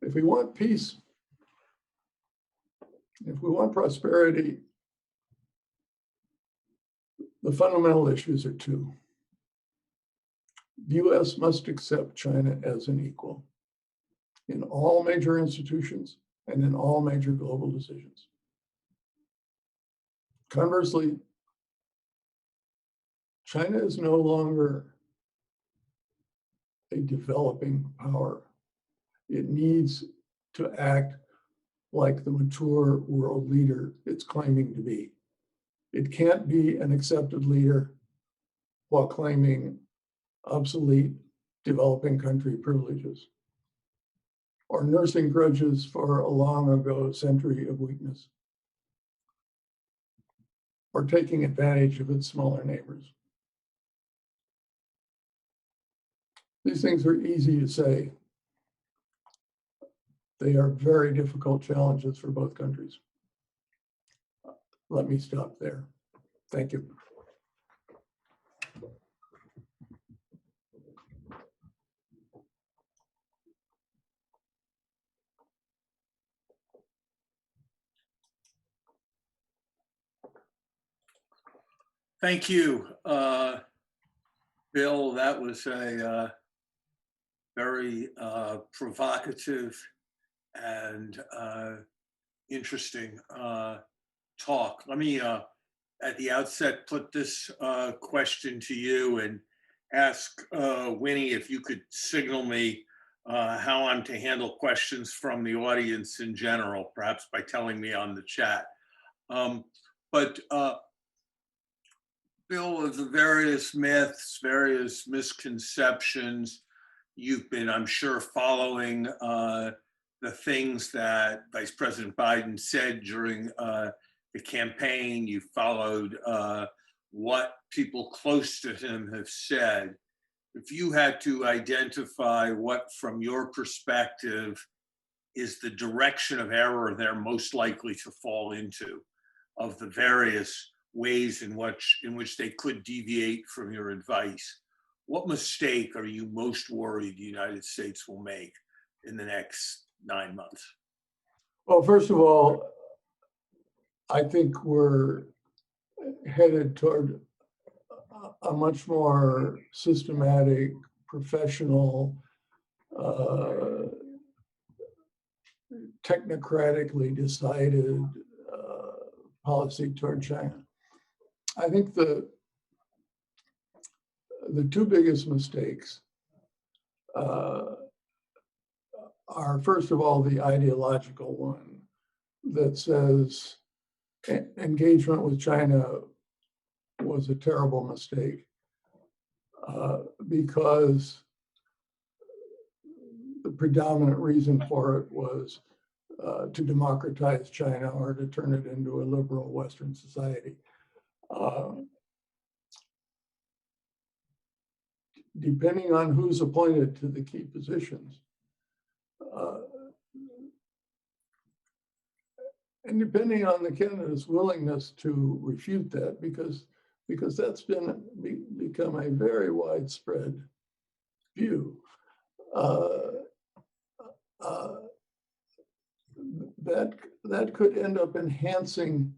D: If we want peace, if we want prosperity, the fundamental issues are two. The US must accept China as an equal in all major institutions and in all major global decisions. Conversely, China is no longer a developing power. It needs to act like the mature world leader it's claiming to be. It can't be an accepted leader while claiming obsolete developing country privileges or nursing grudges for a long ago century of weakness or taking advantage of its smaller neighbors. These things are easy to say. They are very difficult challenges for both countries. Let me stop there. Thank you.
C: Thank you, Bill. That was a very provocative and interesting talk. Let me, at the outset, put this question to you and ask Winnie if you could signal me how I'm to handle questions from the audience in general, perhaps by telling me on the chat. Bill, of the various myths, various misconceptions, you've been, I'm sure, following the things that Vice President Biden said during the campaign. You followed what people close to him have said. If you had to identify what, from your perspective, is the direction of error they're most likely to fall into, of the various ways in which they could deviate from your advice, what mistake are you most worried the United States will make in the next 9 months?
D: Well, first of all, I think we're headed toward a much more systematic, professional, technocratically decided policy toward China. I think the two biggest mistakes are, first of all, the ideological one that says engagement with China was a terrible mistake because the predominant reason for it was to democratize China or to turn it into a liberal Western society. Depending on who's appointed to the key positions, and depending on the candidate's willingness to refute that, because that's become a very widespread view, that could end up enhancing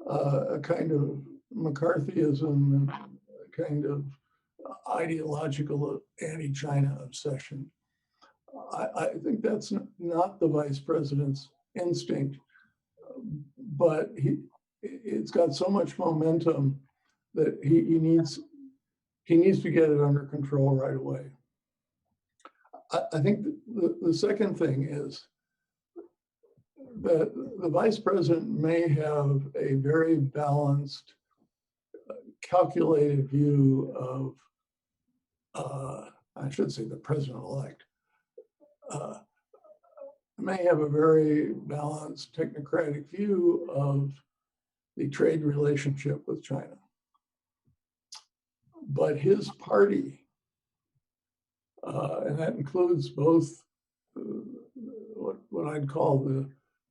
D: a kind of McCarthyism and a kind of ideological anti-China obsession. I think that's not the vice president's instinct, but it's got so much momentum that he needs to get it under control right away. I think the second thing is that the vice president may have a very balanced, calculated view of, I should say the president-elect, may have a very balanced technocratic view of the trade relationship with China. But his party, and that includes both what I'd call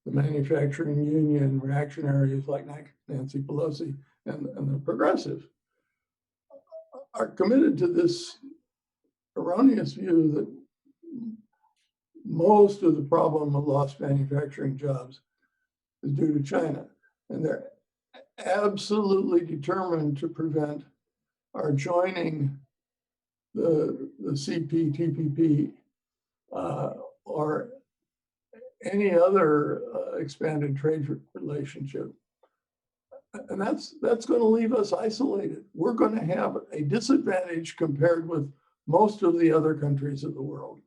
D: the manufacturing union reactionaries like Nancy Pelosi and the progressives are committed to this erroneous view that most of the problem of lost manufacturing jobs is due to China. And they're absolutely determined to prevent our joining the CPTPP or any other expanded trade relationship. And that's going to leave us isolated. We're going to have a disadvantage compared with most of the other countries of the world.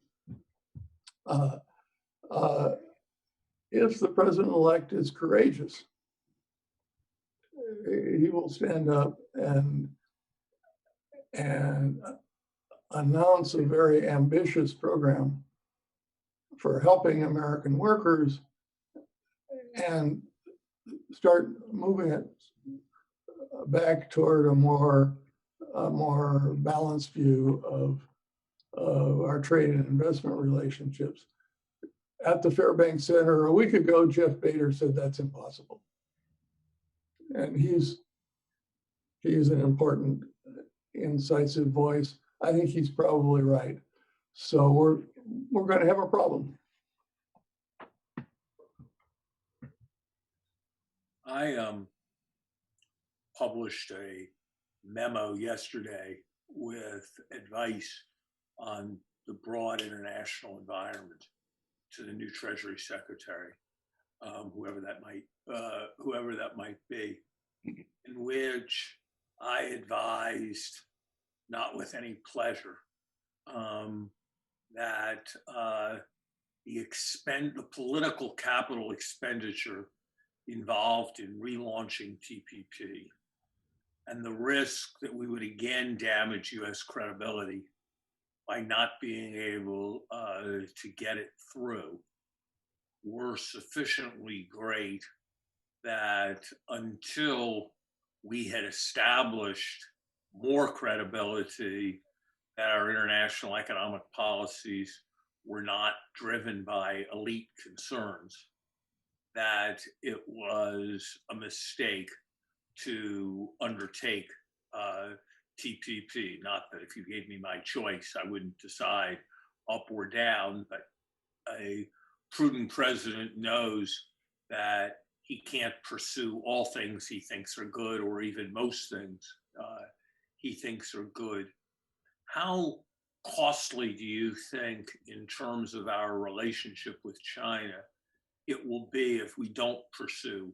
D: If the president-elect is courageous, he will stand up and announce a very ambitious program for helping American workers and start moving it back toward a more balanced view of our trade and investment relationships. At the Fairbank Center a week ago, Jeff Bader said that's impossible. And he's an important, incisive voice. I think he's probably right. So we're going to have a problem.
C: I published a memo yesterday with advice on the broad international environment to the new Treasury Secretary, whoever that might be, in which I advised, not with any pleasure, that the political capital expenditure involved in relaunching TPP and the risk that we would again damage US credibility by not being able to get it through were sufficiently great that until we had established more credibility that our international economic policies were not driven by elite concerns, that it was a mistake to undertake TPP. Not that if you gave me my choice, I wouldn't decide up or down, but a prudent president knows that he can't pursue all things he thinks are good, or even most things he thinks are good. How costly do you think, in terms of our relationship with China, it will be if we don't pursue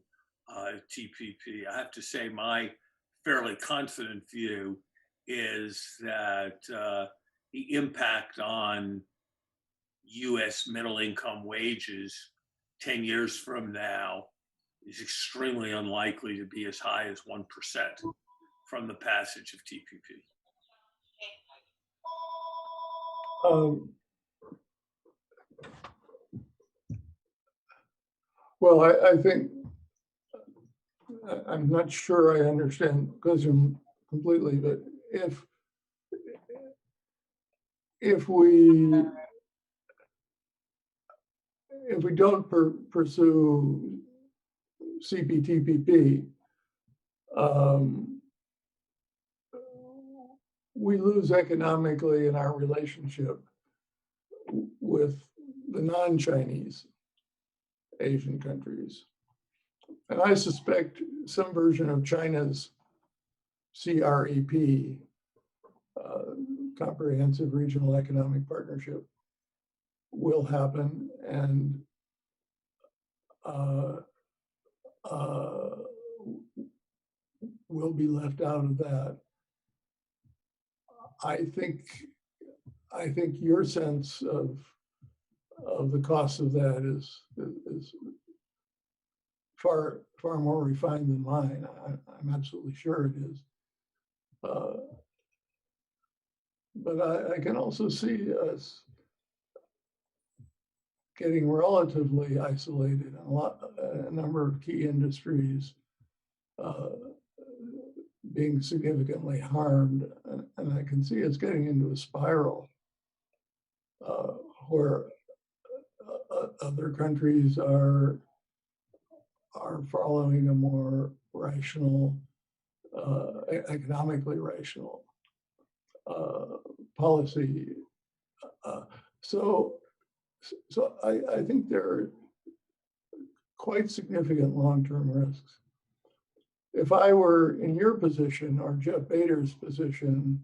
C: TPP? I have to say my fairly confident view is that the impact on US middle income wages 10 years from now is extremely unlikely to be as high as 1% from the passage of TPP.
D: Well, I think, I'm not sure I understand the question completely, but if we don't pursue CPTPP, we lose economically in our relationship with the non-Chinese Asian countries. And I suspect some version of China's CREP, Comprehensive Regional Economic Partnership, will happen, and will be left out of that. I think your sense of the cost of that is far more refined than mine. I'm absolutely sure it is. But I can also see us getting relatively isolated in a number of key industries being significantly harmed, and I can see us getting into a spiral where other countries are are following a more rational, economically rational policy. So I think there are quite significant long-term risks. If I were in your position or Jeff Bader's position,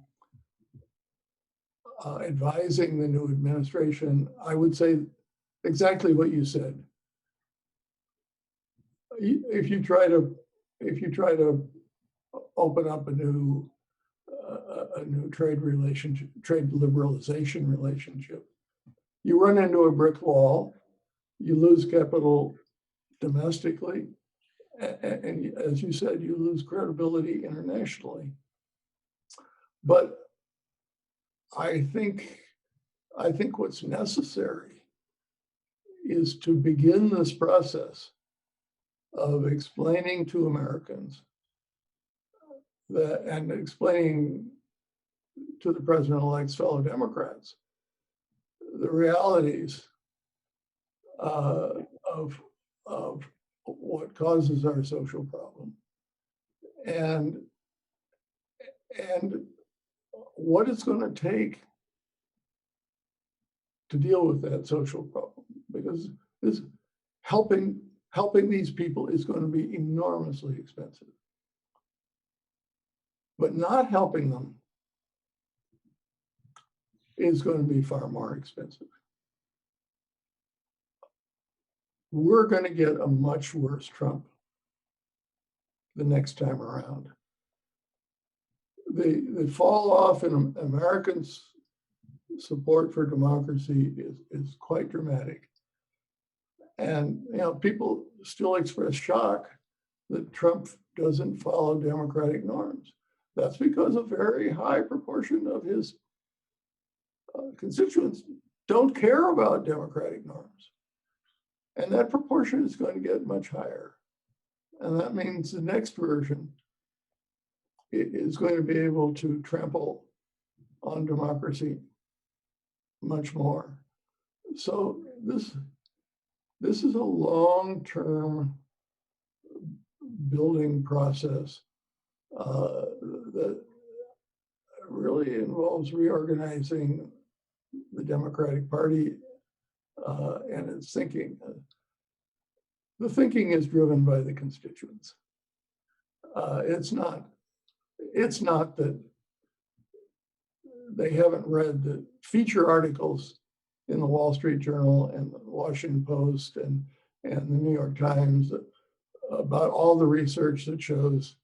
D: advising the new administration, I would say exactly what you said. If you try to open up a new trade liberalization relationship, you run into a brick wall, you lose capital domestically, and as you said, you lose credibility internationally. But I think what's necessary is to begin this process of explaining to Americans that, and explaining to the president-elect's fellow Democrats, the realities of what causes our social problem, and what it's going to take to deal with that social problem, because this helping these people is going to be enormously expensive. But not helping them is going to be far more expensive. We're going to get a much worse Trump the next time around. The fall off in Americans' support for democracy is quite dramatic. And people still express shock that Trump doesn't follow democratic norms. That's because a very high proportion of his constituents don't care about democratic norms. And that proportion is going to get much higher. And that means the next version is going to be able to trample on democracy much more. So this is a long-term building process that really involves reorganizing the Democratic Party and its thinking. The thinking is driven by the constituents. It's not that they haven't read the feature articles in the Wall Street Journal and the Washington Post and the New York Times about all the research that shows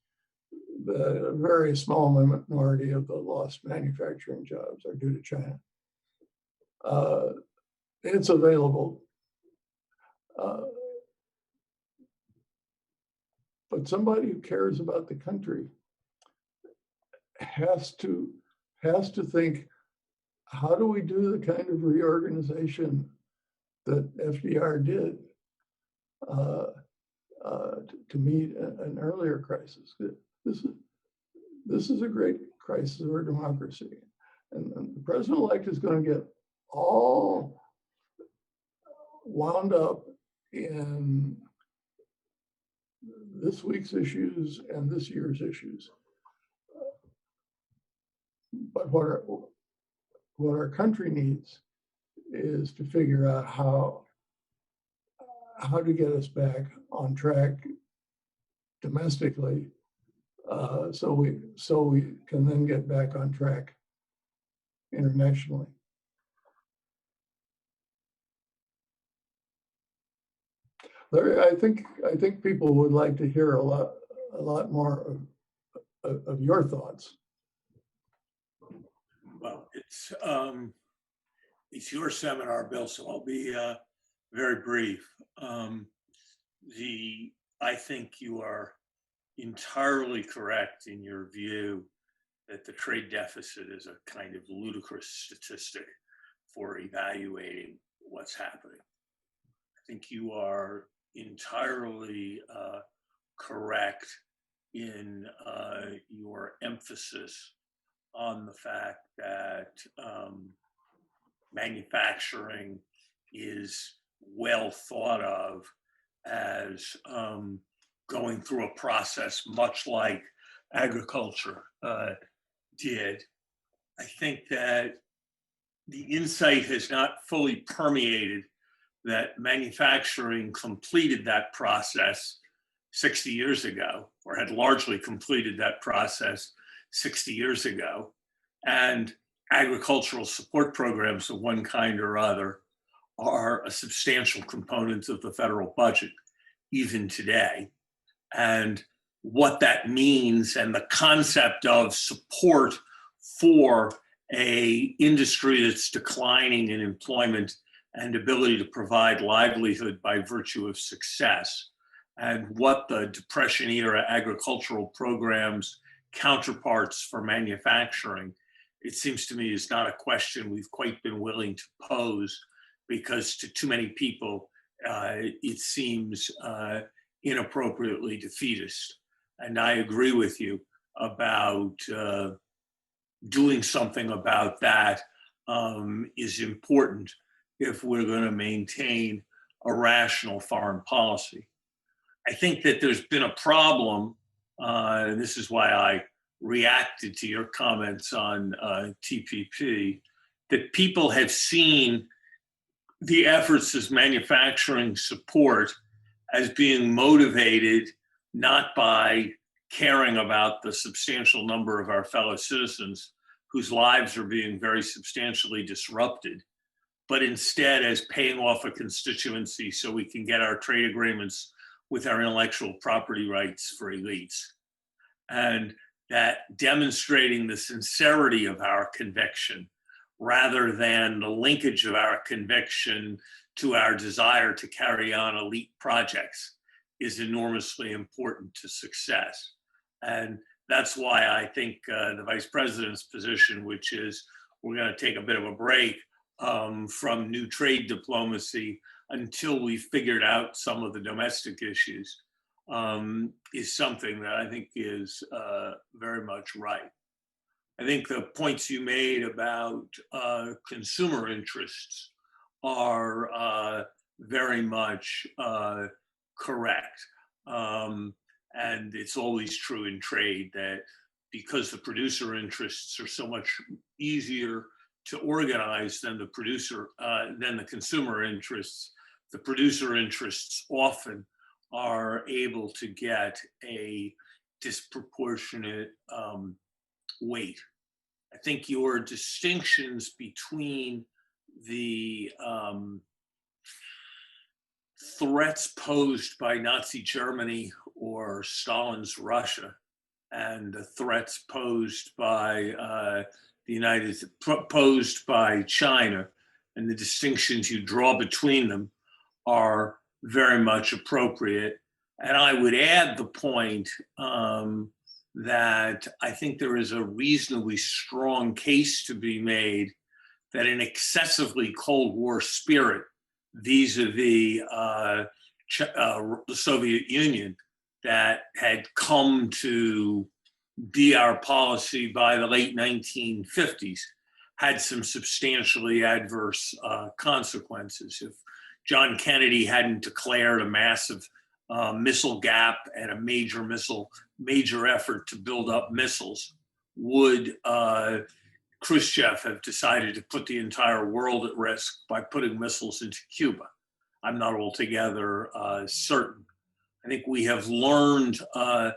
D: that a very small minority of the lost manufacturing jobs are due to China. It's available. But somebody who cares about the country has to think, how do we do the kind of reorganization that FDR did to meet an earlier crisis? This is a great crisis of our democracy. And the president-elect is going to get all wound up in this week's issues and this year's issues. But what our country needs is to figure out how to get us back on track domestically, so we can then get back on track internationally. Larry, I think people would like to hear a lot more of your thoughts.
C: Well, it's your seminar, Bill, so I'll be very brief. I think you are entirely correct in your view that the trade deficit is a kind of ludicrous statistic for evaluating what's happening. I think you are entirely correct in your emphasis on the fact that manufacturing is well thought of as going through a process much like agriculture did. I think that the insight has not fully permeated that manufacturing completed that process 60 years ago, or had largely completed that process 60 years ago. And agricultural support programs of one kind or other are a substantial component of the federal budget, even today. And what that means and the concept of support for a industry that's declining in employment and ability to provide livelihood by virtue of success, and what the Depression era agricultural programs counterparts for manufacturing, it seems to me is not a question we've quite been willing to pose, because to too many people, it seems inappropriately defeatist. And I agree with you about doing something about that is important if we're going to maintain a rational foreign policy. I think that there's been a problem, and this is why I reacted to your comments on TPP, that people have seen the efforts as manufacturing support as being motivated not by caring about the substantial number of our fellow citizens whose lives are being very substantially disrupted, but instead as paying off a constituency so we can get our trade agreements with our intellectual property rights for elites. And that demonstrating the sincerity of our conviction rather than the linkage of our conviction to our desire to carry on elite projects is enormously important to success. And that's why I think the vice president's position, which is we're going to take a bit of a break from new trade diplomacy until we've figured out some of the domestic issues, is something that I think is very much right. I think the points you made about consumer interests are very much correct. And it's always true in trade that because the producer interests are so much easier to organize than the consumer interests, the producer interests often are able to get a disproportionate weight. I think your distinctions between the threats posed by Nazi Germany or Stalin's Russia and the threats posed by posed by China, and the distinctions you draw between them are very much appropriate. And I would add the point that I think there is a reasonably strong case to be made that an excessively Cold War spirit vis-a-vis the Soviet Union that had come to be our policy by the late 1950s had some substantially adverse consequences. If John Kennedy hadn't declared a massive missile gap and a major effort to build up missiles, would Khrushchev have decided to put the entire world at risk by putting missiles into Cuba? I'm not altogether certain. I think we have learned the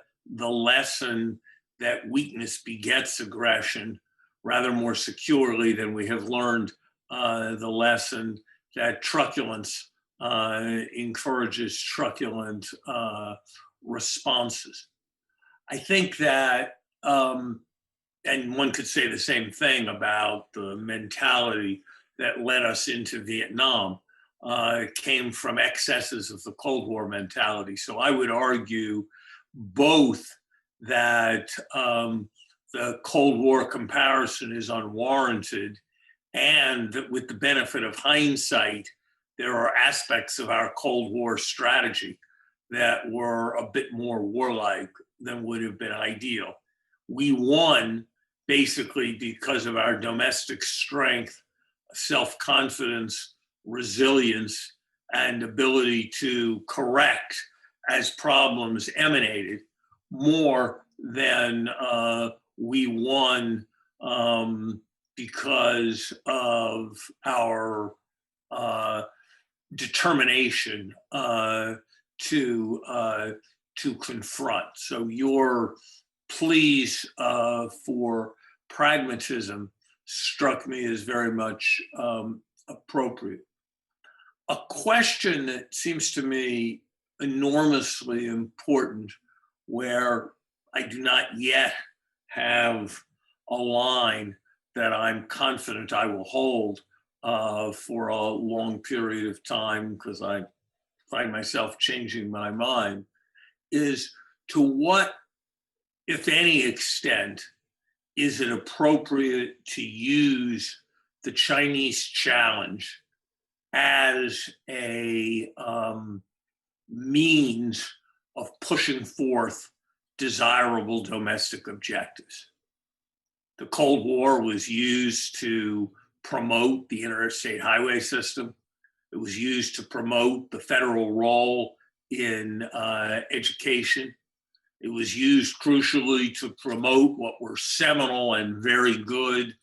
C: lesson that weakness begets aggression rather more securely than we have learned the lesson that truculence encourages truculent responses. I think that, and one could say the same thing about the mentality that led us into Vietnam, came from excesses of the Cold War mentality. So I would argue both that the Cold War comparison is unwarranted, and that with the benefit of hindsight, there are aspects of our Cold War strategy that were a bit more warlike than would have been ideal. We won basically because of our domestic strength, self-confidence, resilience, and ability to correct as problems emanated, more than we won because of our determination to confront. So your pleas for pragmatism struck me as very much appropriate. A question that seems to me enormously important, where I do not yet have a line that I'm confident I will hold for a long period of time, because I find myself changing my mind, is to what, if any extent, is it appropriate to use the Chinese challenge as a means of pushing forth desirable domestic objectives? The Cold War was used to promote the interstate highway system. It was used to promote the federal role in education. It was used crucially to promote what were seminal and very good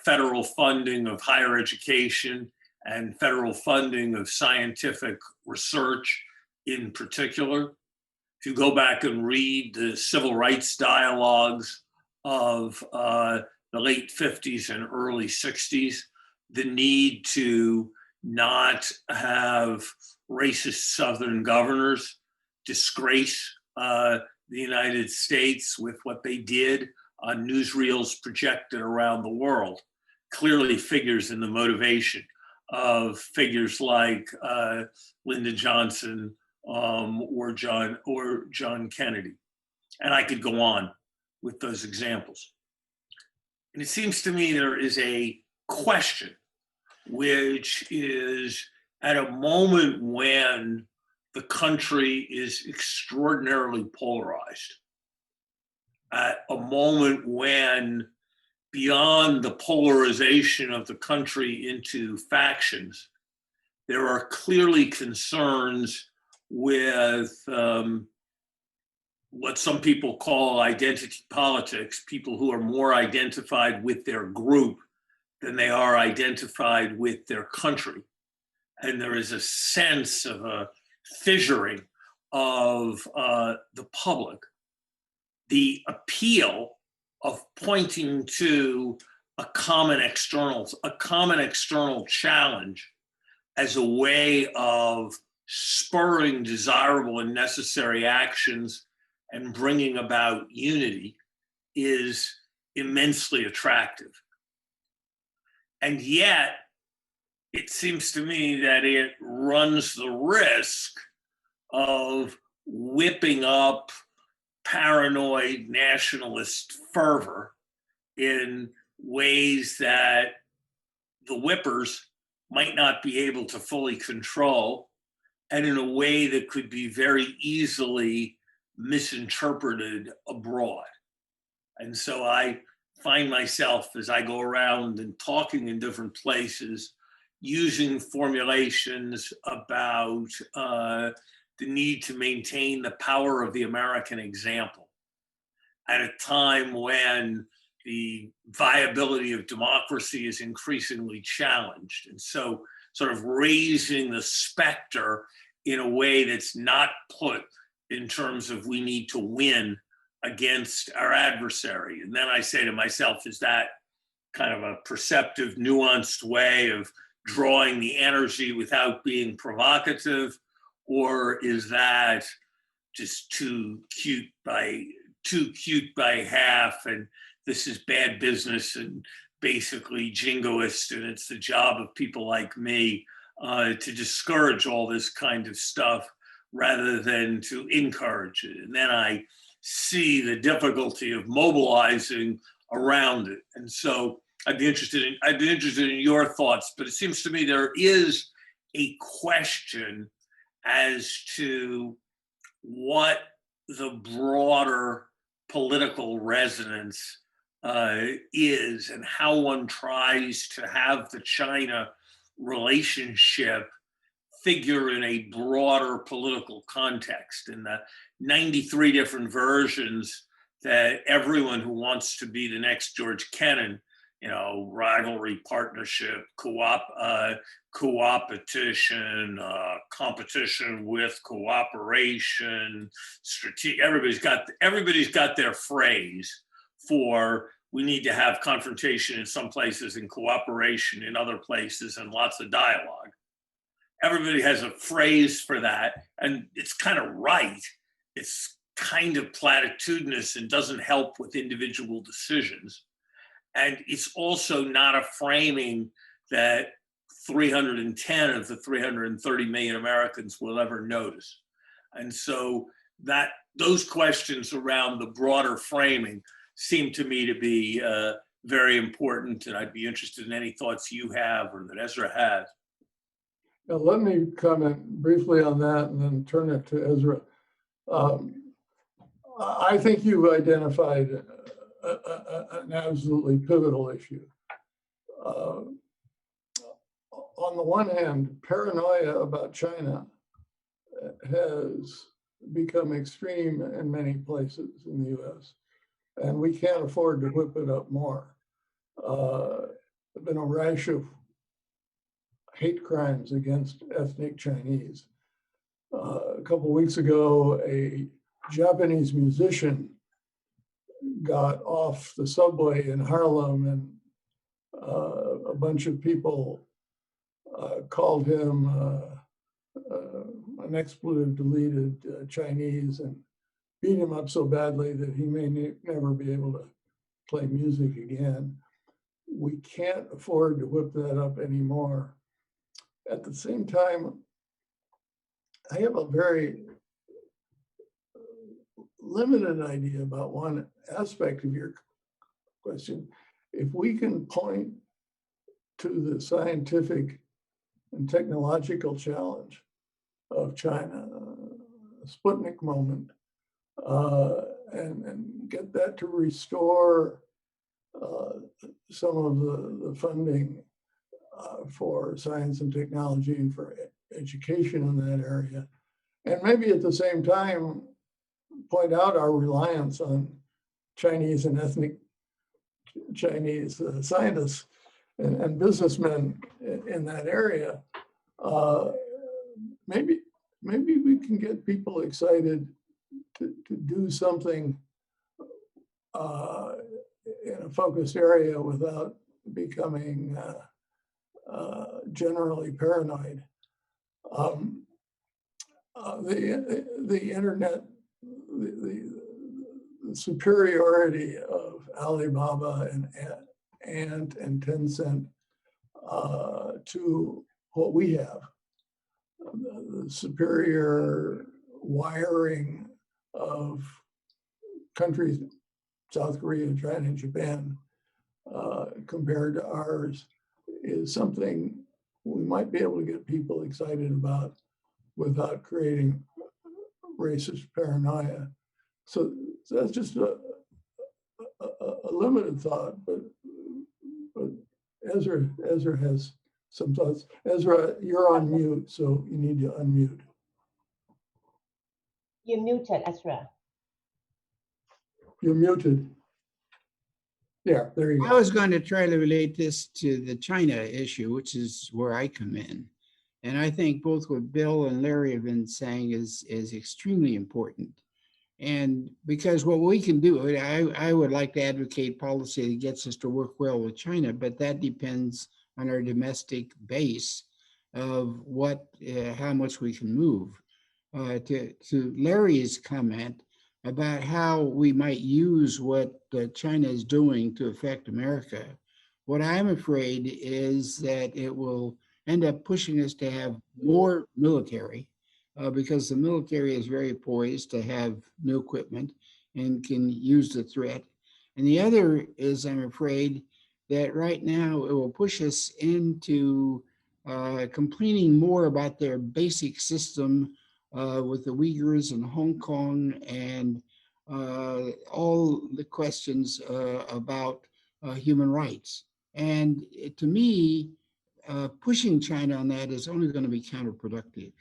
C: federal funding of higher education and federal funding of scientific research in particular. If you go back and read the civil rights dialogues of the late 50s and early 60s, the need to not have racist Southern governors disgrace the United States with what they did on newsreels projected around the world, clearly figures in the motivation of figures like Lyndon Johnson or John Kennedy. And I could go on with those examples. And it seems to me there is a question, which is at a moment when the country is extraordinarily polarized, at a moment when, beyond the polarization of the country into factions, there are clearly concerns with what some people call identity politics, people who are more identified with their group than they are identified with their country. And there is a sense of a fissuring of the public. The appeal of pointing to a common external challenge as a way of spurring desirable and necessary actions and bringing about unity is immensely attractive. And yet, it seems to me that it runs the risk of whipping up paranoid nationalist fervor in ways that the whippers might not be able to fully control, and in a way that could be very easily misinterpreted abroad. And so I find myself, as I go around and talking in different places, using formulations about the need to maintain the power of the American example at a time when the viability of democracy is increasingly challenged. And so sort of raising the specter in a way that's not put in terms of we need to win against our adversary. And then I say to myself, is that kind of a perceptive, nuanced way of drawing the energy without being provocative? Or is that just too cute by half, and this is bad business and basically jingoist, and it's the job of people like me to discourage all this kind of stuff rather than to encourage it? And then I see the difficulty of mobilizing around it. And so I'd be interested in your thoughts, but it seems to me there is a question as to what the broader political resonance is, and how one tries to have the China relationship figure in a broader political context, in the 93 different versions that everyone who wants to be the next George Kennan, rivalry, partnership, co-opetition, competition with cooperation, strategic. Everybody's got their phrase for, we need to have confrontation in some places and cooperation in other places and lots of dialogue. Everybody has a phrase for that, and it's kind of right. It's kind of platitudinous and doesn't help with individual decisions. And it's also not a framing that 310 of the 330 million Americans will ever notice. And so those questions around the broader framing seem to me to be very important, and I'd be interested in any thoughts you have or that Ezra has.
D: Now, let me comment briefly on that and then turn it to Ezra. I think you've identified an absolutely pivotal issue. On the one hand, paranoia about China has become extreme in many places in the US, and we can't afford to whip it up more. There's been a rash of hate crimes against ethnic Chinese. A couple of weeks ago, a Japanese musician got off the subway in Harlem, and a bunch of people called him an expletive-deleted Chinese and beat him up so badly that he may never be able to play music again. We can't afford to whip that up anymore. At the same time, I have a very limited idea about one aspect of your question. If we can point to the scientific and technological challenge of China, a Sputnik moment, and get that to restore some of the funding for science and technology and for education in that area, and maybe at the same time point out our reliance on Chinese and ethnic Chinese scientists and businessmen in that area. Maybe we can get people excited to do something in a focused area without becoming generally paranoid. The internet, the superiority of Alibaba and Ant and Tencent to what we have, the superior wiring of countries, South Korea, China, and Japan, compared to ours, is something we might be able to get people excited about without creating racist paranoia. So that's just a limited thought, but Ezra has some thoughts. Ezra, you're on mute, so you need to unmute.
A: You're muted, Ezra.
D: You're muted. Yeah, there you go.
B: I was going to try to relate this to the China issue, which is where I come in. And I think both what Bill and Larry have been saying is extremely important. And because what we can do, I would like to advocate policy that gets us to work well with China, but that depends on our domestic base of how much we can move. To Larry's comment about how we might use what China is doing to affect America, what I'm afraid is that it will end up pushing us to have more military, because the military is very poised to have new equipment and can use the threat. And the other is, I'm afraid, that right now it will push us into complaining more about their basic system with the Uyghurs in Hong Kong and all the questions about human rights. And to me, pushing China on that is only going to be counterproductive.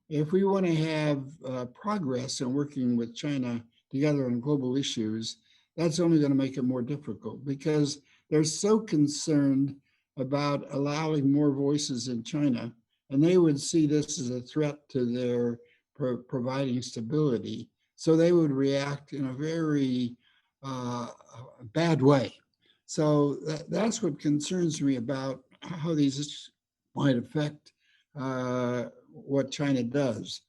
B: If we want to have progress in working with China together on global issues, that's only going to make it more difficult because they're so concerned about allowing more voices in China, and they would see this as a threat to their providing stability. So they would react in a very bad way. So that's what concerns me about how these might affect what China does.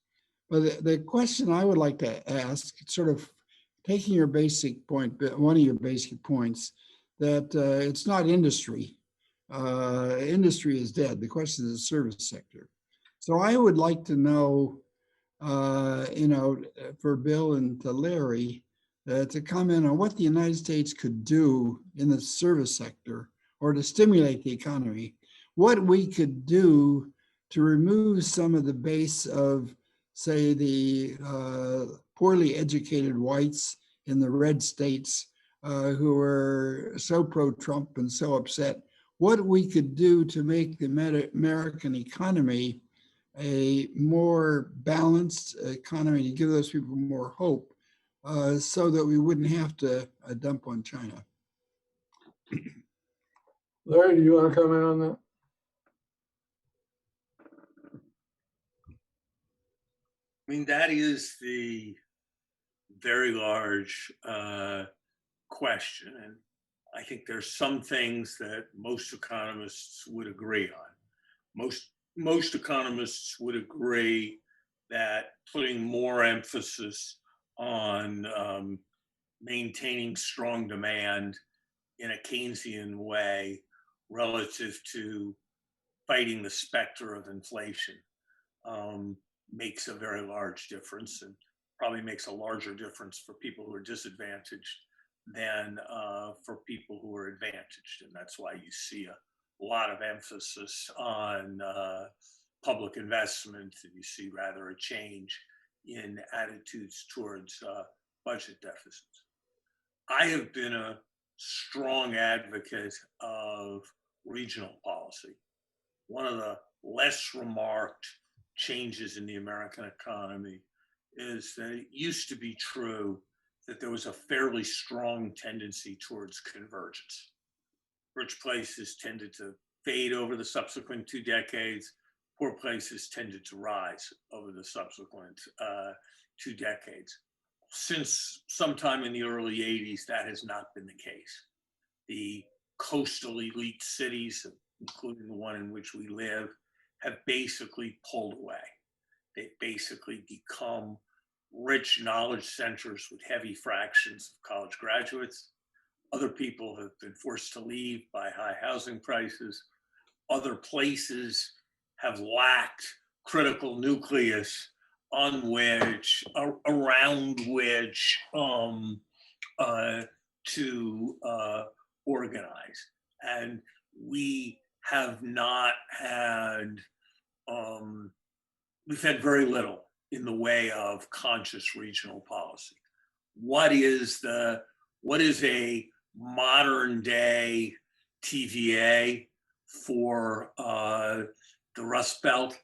B: But the question I would like to ask, sort of taking your basic point, one of your basic points, that it's not industry. Industry is dead. The question is the service sector. So I would like to know, for Bill and to Larry, to comment on what the United States could do in the service sector or to stimulate the economy, what we could do to remove some of the base of, say, the poorly educated whites in the red states who are so pro-Trump and so upset, what we could do to make the American economy a more balanced economy, to give those people more hope, so that we wouldn't have to dump on China.
D: Larry, do you want to comment on that?
C: I mean, that is the very large question. And I think there's some things that most economists would agree on. Most economists would agree that putting more emphasis on maintaining strong demand in a Keynesian way relative to fighting the specter of inflation makes a very large difference, and probably makes a larger difference for people who are disadvantaged than for people who are advantaged. And that's why you see a lot of emphasis on public investment, and you see rather a change in attitudes towards budget deficits. I have been a strong advocate of regional policy. One of the less remarked changes in the American economy is that it used to be true that there was a fairly strong tendency towards convergence. Rich places tended to fade over the subsequent 2 decades. Poor places tended to rise over the subsequent 2 decades. Since sometime in the early 80s, that has not been the case. The coastal elite cities, including the one in which we live, have basically pulled away. They've basically become rich knowledge centers with heavy fractions of college graduates. Other people have been forced to leave by high housing prices. Other places have lacked critical nucleus on which, around which to organize. And we have not had, we've had very little in the way of conscious regional policy. What is a modern day TVA for the Rust Belt?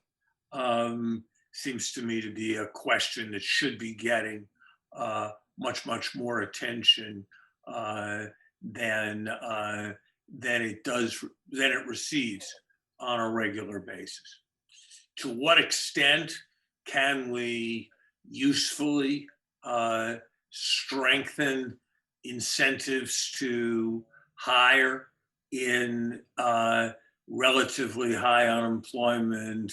C: Seems to me to be a question that should be getting much more attention than it receives on a regular basis. To what extent can we usefully strengthen incentives to hire in relatively high unemployment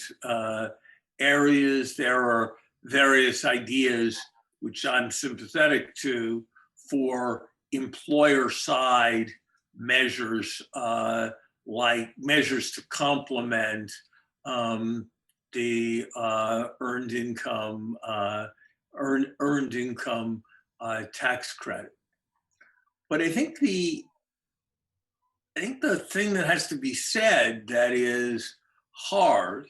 C: areas? There are various ideas which I'm sympathetic to for employer side measures, like measures to complement the earned income tax credit. But I think the thing that has to be said that is hard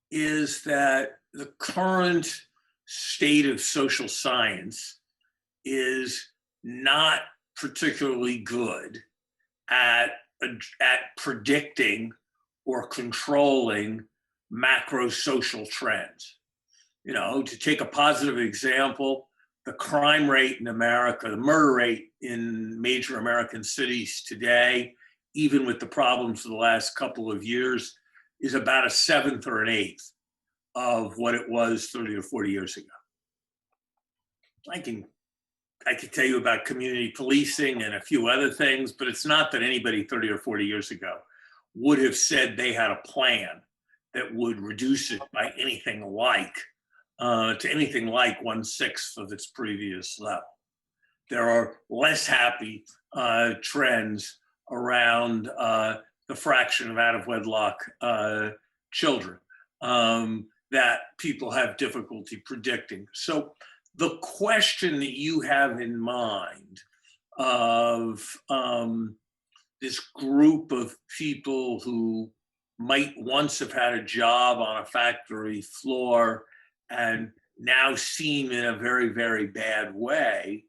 C: is that the current state of social science is not particularly good at predicting or controlling macro social trends. You know, to take a positive example, the crime rate in America, the murder rate in major American cities today, even with the problems of the last couple of years, is about a seventh or an eighth of what it was 30 or 40 years ago. I can tell you about community policing and a few other things, but it's not that anybody 30 or 40 years ago would have said they had a plan that would reduce it by anything like to anything like 1/6 of its previous level. There are less happy trends around the fraction of out-of-wedlock children that people have difficulty predicting. So the question that you have in mind of this group of people who might once have had a job on a factory floor and now seem in a very, very bad way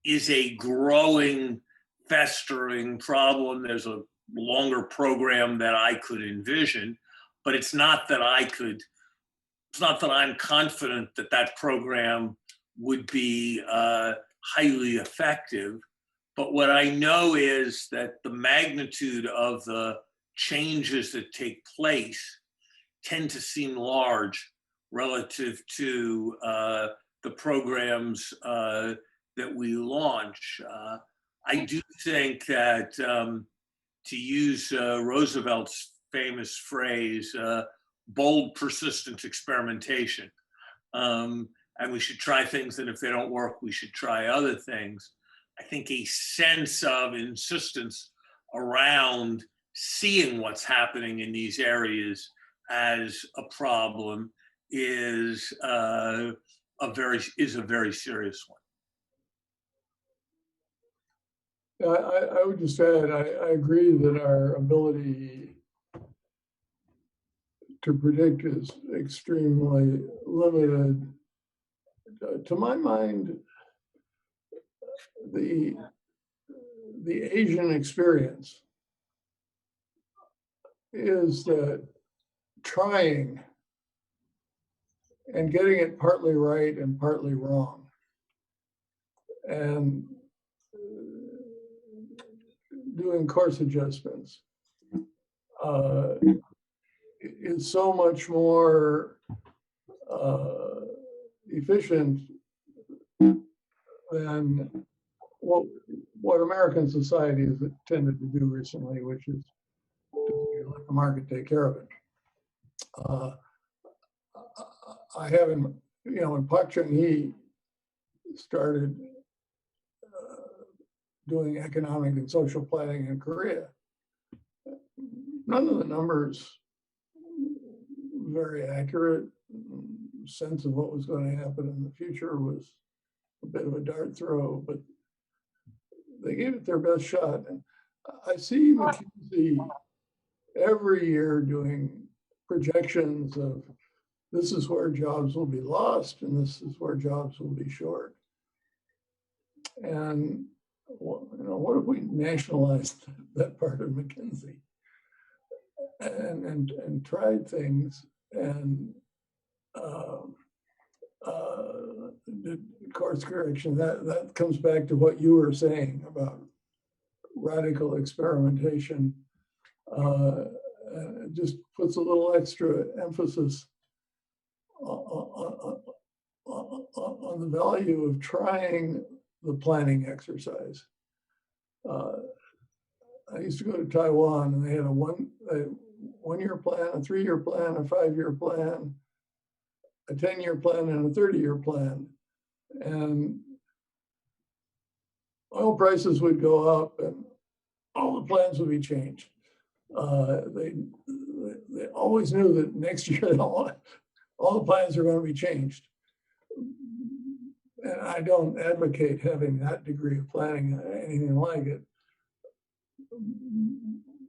C: is a growing, festering problem. There's a longer program that I could envision, but it's not that I'm confident that that program would be highly effective. But what I know is that the magnitude of the changes that take place tend to seem large relative to the programs that we launch. I do think that, to use Roosevelt's famous phrase, bold, persistent experimentation. And we should try things, and if they don't work, we should try other things. I think a sense of insistence around seeing what's happening in these areas as a problem is a very serious one.
D: I would just add, I agree that our ability to predict is extremely limited. To my mind, the Asian experience is that trying and getting it partly right and partly wrong, and doing course adjustments is so much more efficient than what American society has tended to do recently, which is to let the market take care of it. I haven't, when Park Chung-hee started doing economic and social planning in Korea, none of the numbers very accurate. Sense of what was going to happen in the future was a bit of a dart throw, but they gave it their best shot. And I see McKinsey every year doing projections of this is where jobs will be lost and this is where jobs will be short. And what if we nationalized that part of McKinsey and tried things and did course correction? That comes back to what you were saying about radical experimentation. It just puts a little extra emphasis on the value of trying the planning exercise. I used to go to Taiwan, and they had a one-year plan, a 3-year plan, a 5-year plan, a 10-year plan, and a 30-year plan. And oil prices would go up, and all the plans would be changed. They always knew that next year all the plans are going to be changed. And I don't advocate having that degree of planning, anything like it.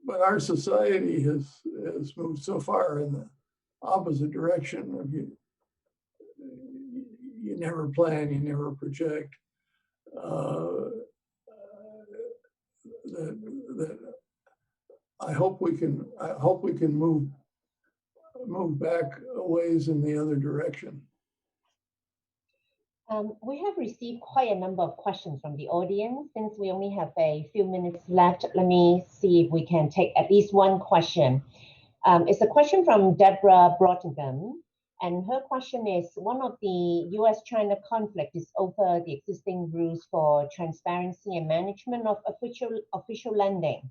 D: But our society has moved so far in the opposite direction of you never plan, you never project. That I hope we can move back a ways in the other direction.
A: We have received quite a number of questions from the audience. Since we only have a few minutes left, let me see if we can take at least one question. It's a question from Deborah Brottingham, and her question is, one of the US-China conflict is over the existing rules for transparency and management of official lending,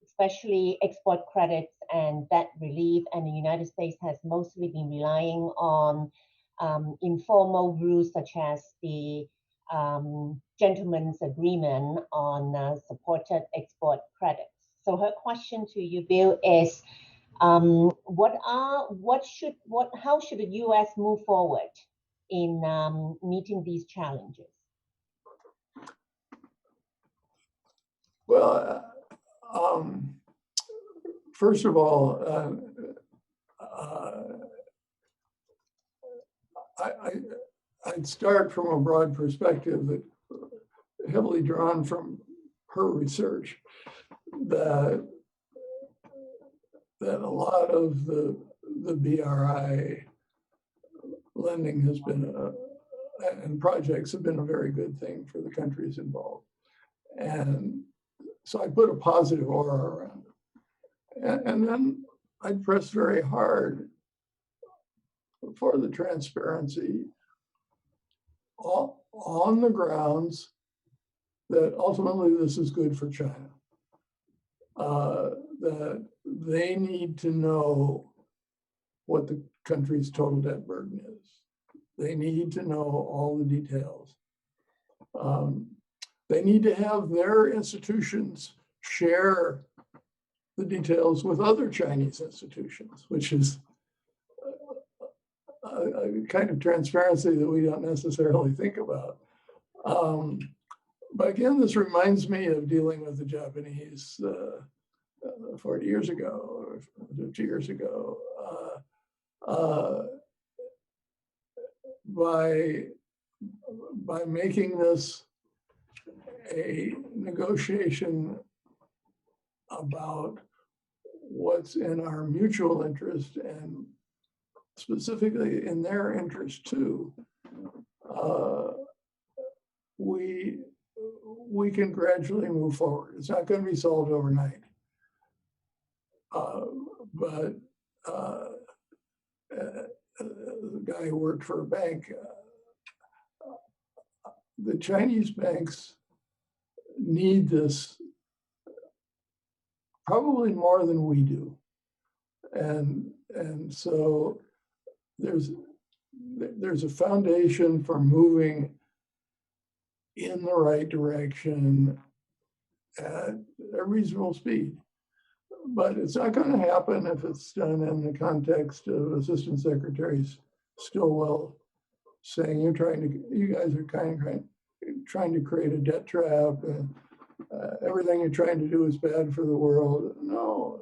A: especially export credits and debt relief, and the United States has mostly been relying on informal rules such as the gentleman's agreement on supported export credits. So her question to you, Bill, is how should the U.S. move forward in meeting these challenges?
D: Well, first of all, I'd start from a broad perspective that heavily drawn from her research, that a lot of the BRI lending has been and projects have been a very good thing for the countries involved. And so I put a positive aura around it. And then I pressed very hard for the transparency on the grounds that ultimately this is good for China. That they need to know what the country's total debt burden is. They need to know all the details. They need to have their institutions share the details with other Chinese institutions, which is a kind of transparency that we don't necessarily think about. But again, this reminds me of dealing with the Japanese 40 years ago or 50 years ago. By making this a negotiation about what's in our mutual interest and specifically in their interest too, we can gradually move forward. It's not going to be solved overnight. But the guy who worked for a bank, the Chinese banks need this probably more than we do. And so there's a foundation for moving in the right direction at a reasonable speed. But it's not going to happen if it's done in the context of Assistant Secretaries Stillwell saying you guys are kind of trying to create a debt trap and everything you're trying to do is bad for the world. No,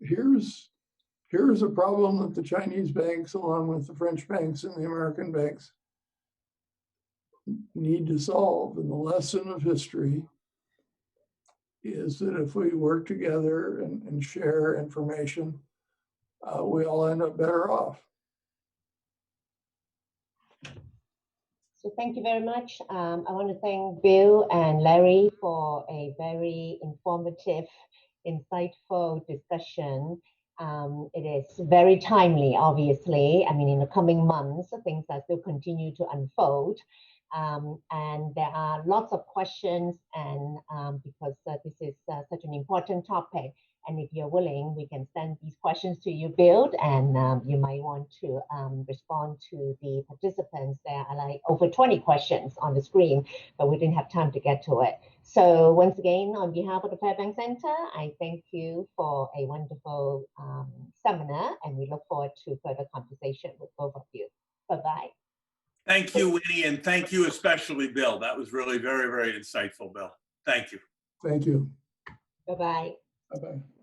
D: here's a problem that the Chinese banks, along with the French banks and the American banks, need to solve. And the lesson of history is that if we work together and share information, we all end up better off.
A: So thank you very much. I want to thank Bill and Larry for a very informative, insightful discussion. It is very timely, obviously. I mean, in the coming months, things are still continue to unfold. And there are lots of questions, and because this is such an important topic, and if you're willing, we can send these questions to you, Bill, and you might want to respond to the participants. There are like over 20 questions on the screen, but we didn't have time to get to it. So once again, on behalf of the Fairbank Center, I thank you for a wonderful seminar, and we look forward to further conversation with both of you. Bye-bye.
C: Thank you, Winnie, and thank you especially, Bill. That was really very, very insightful, Bill. Thank you.
D: Thank you.
A: Bye-bye.
D: Bye-bye.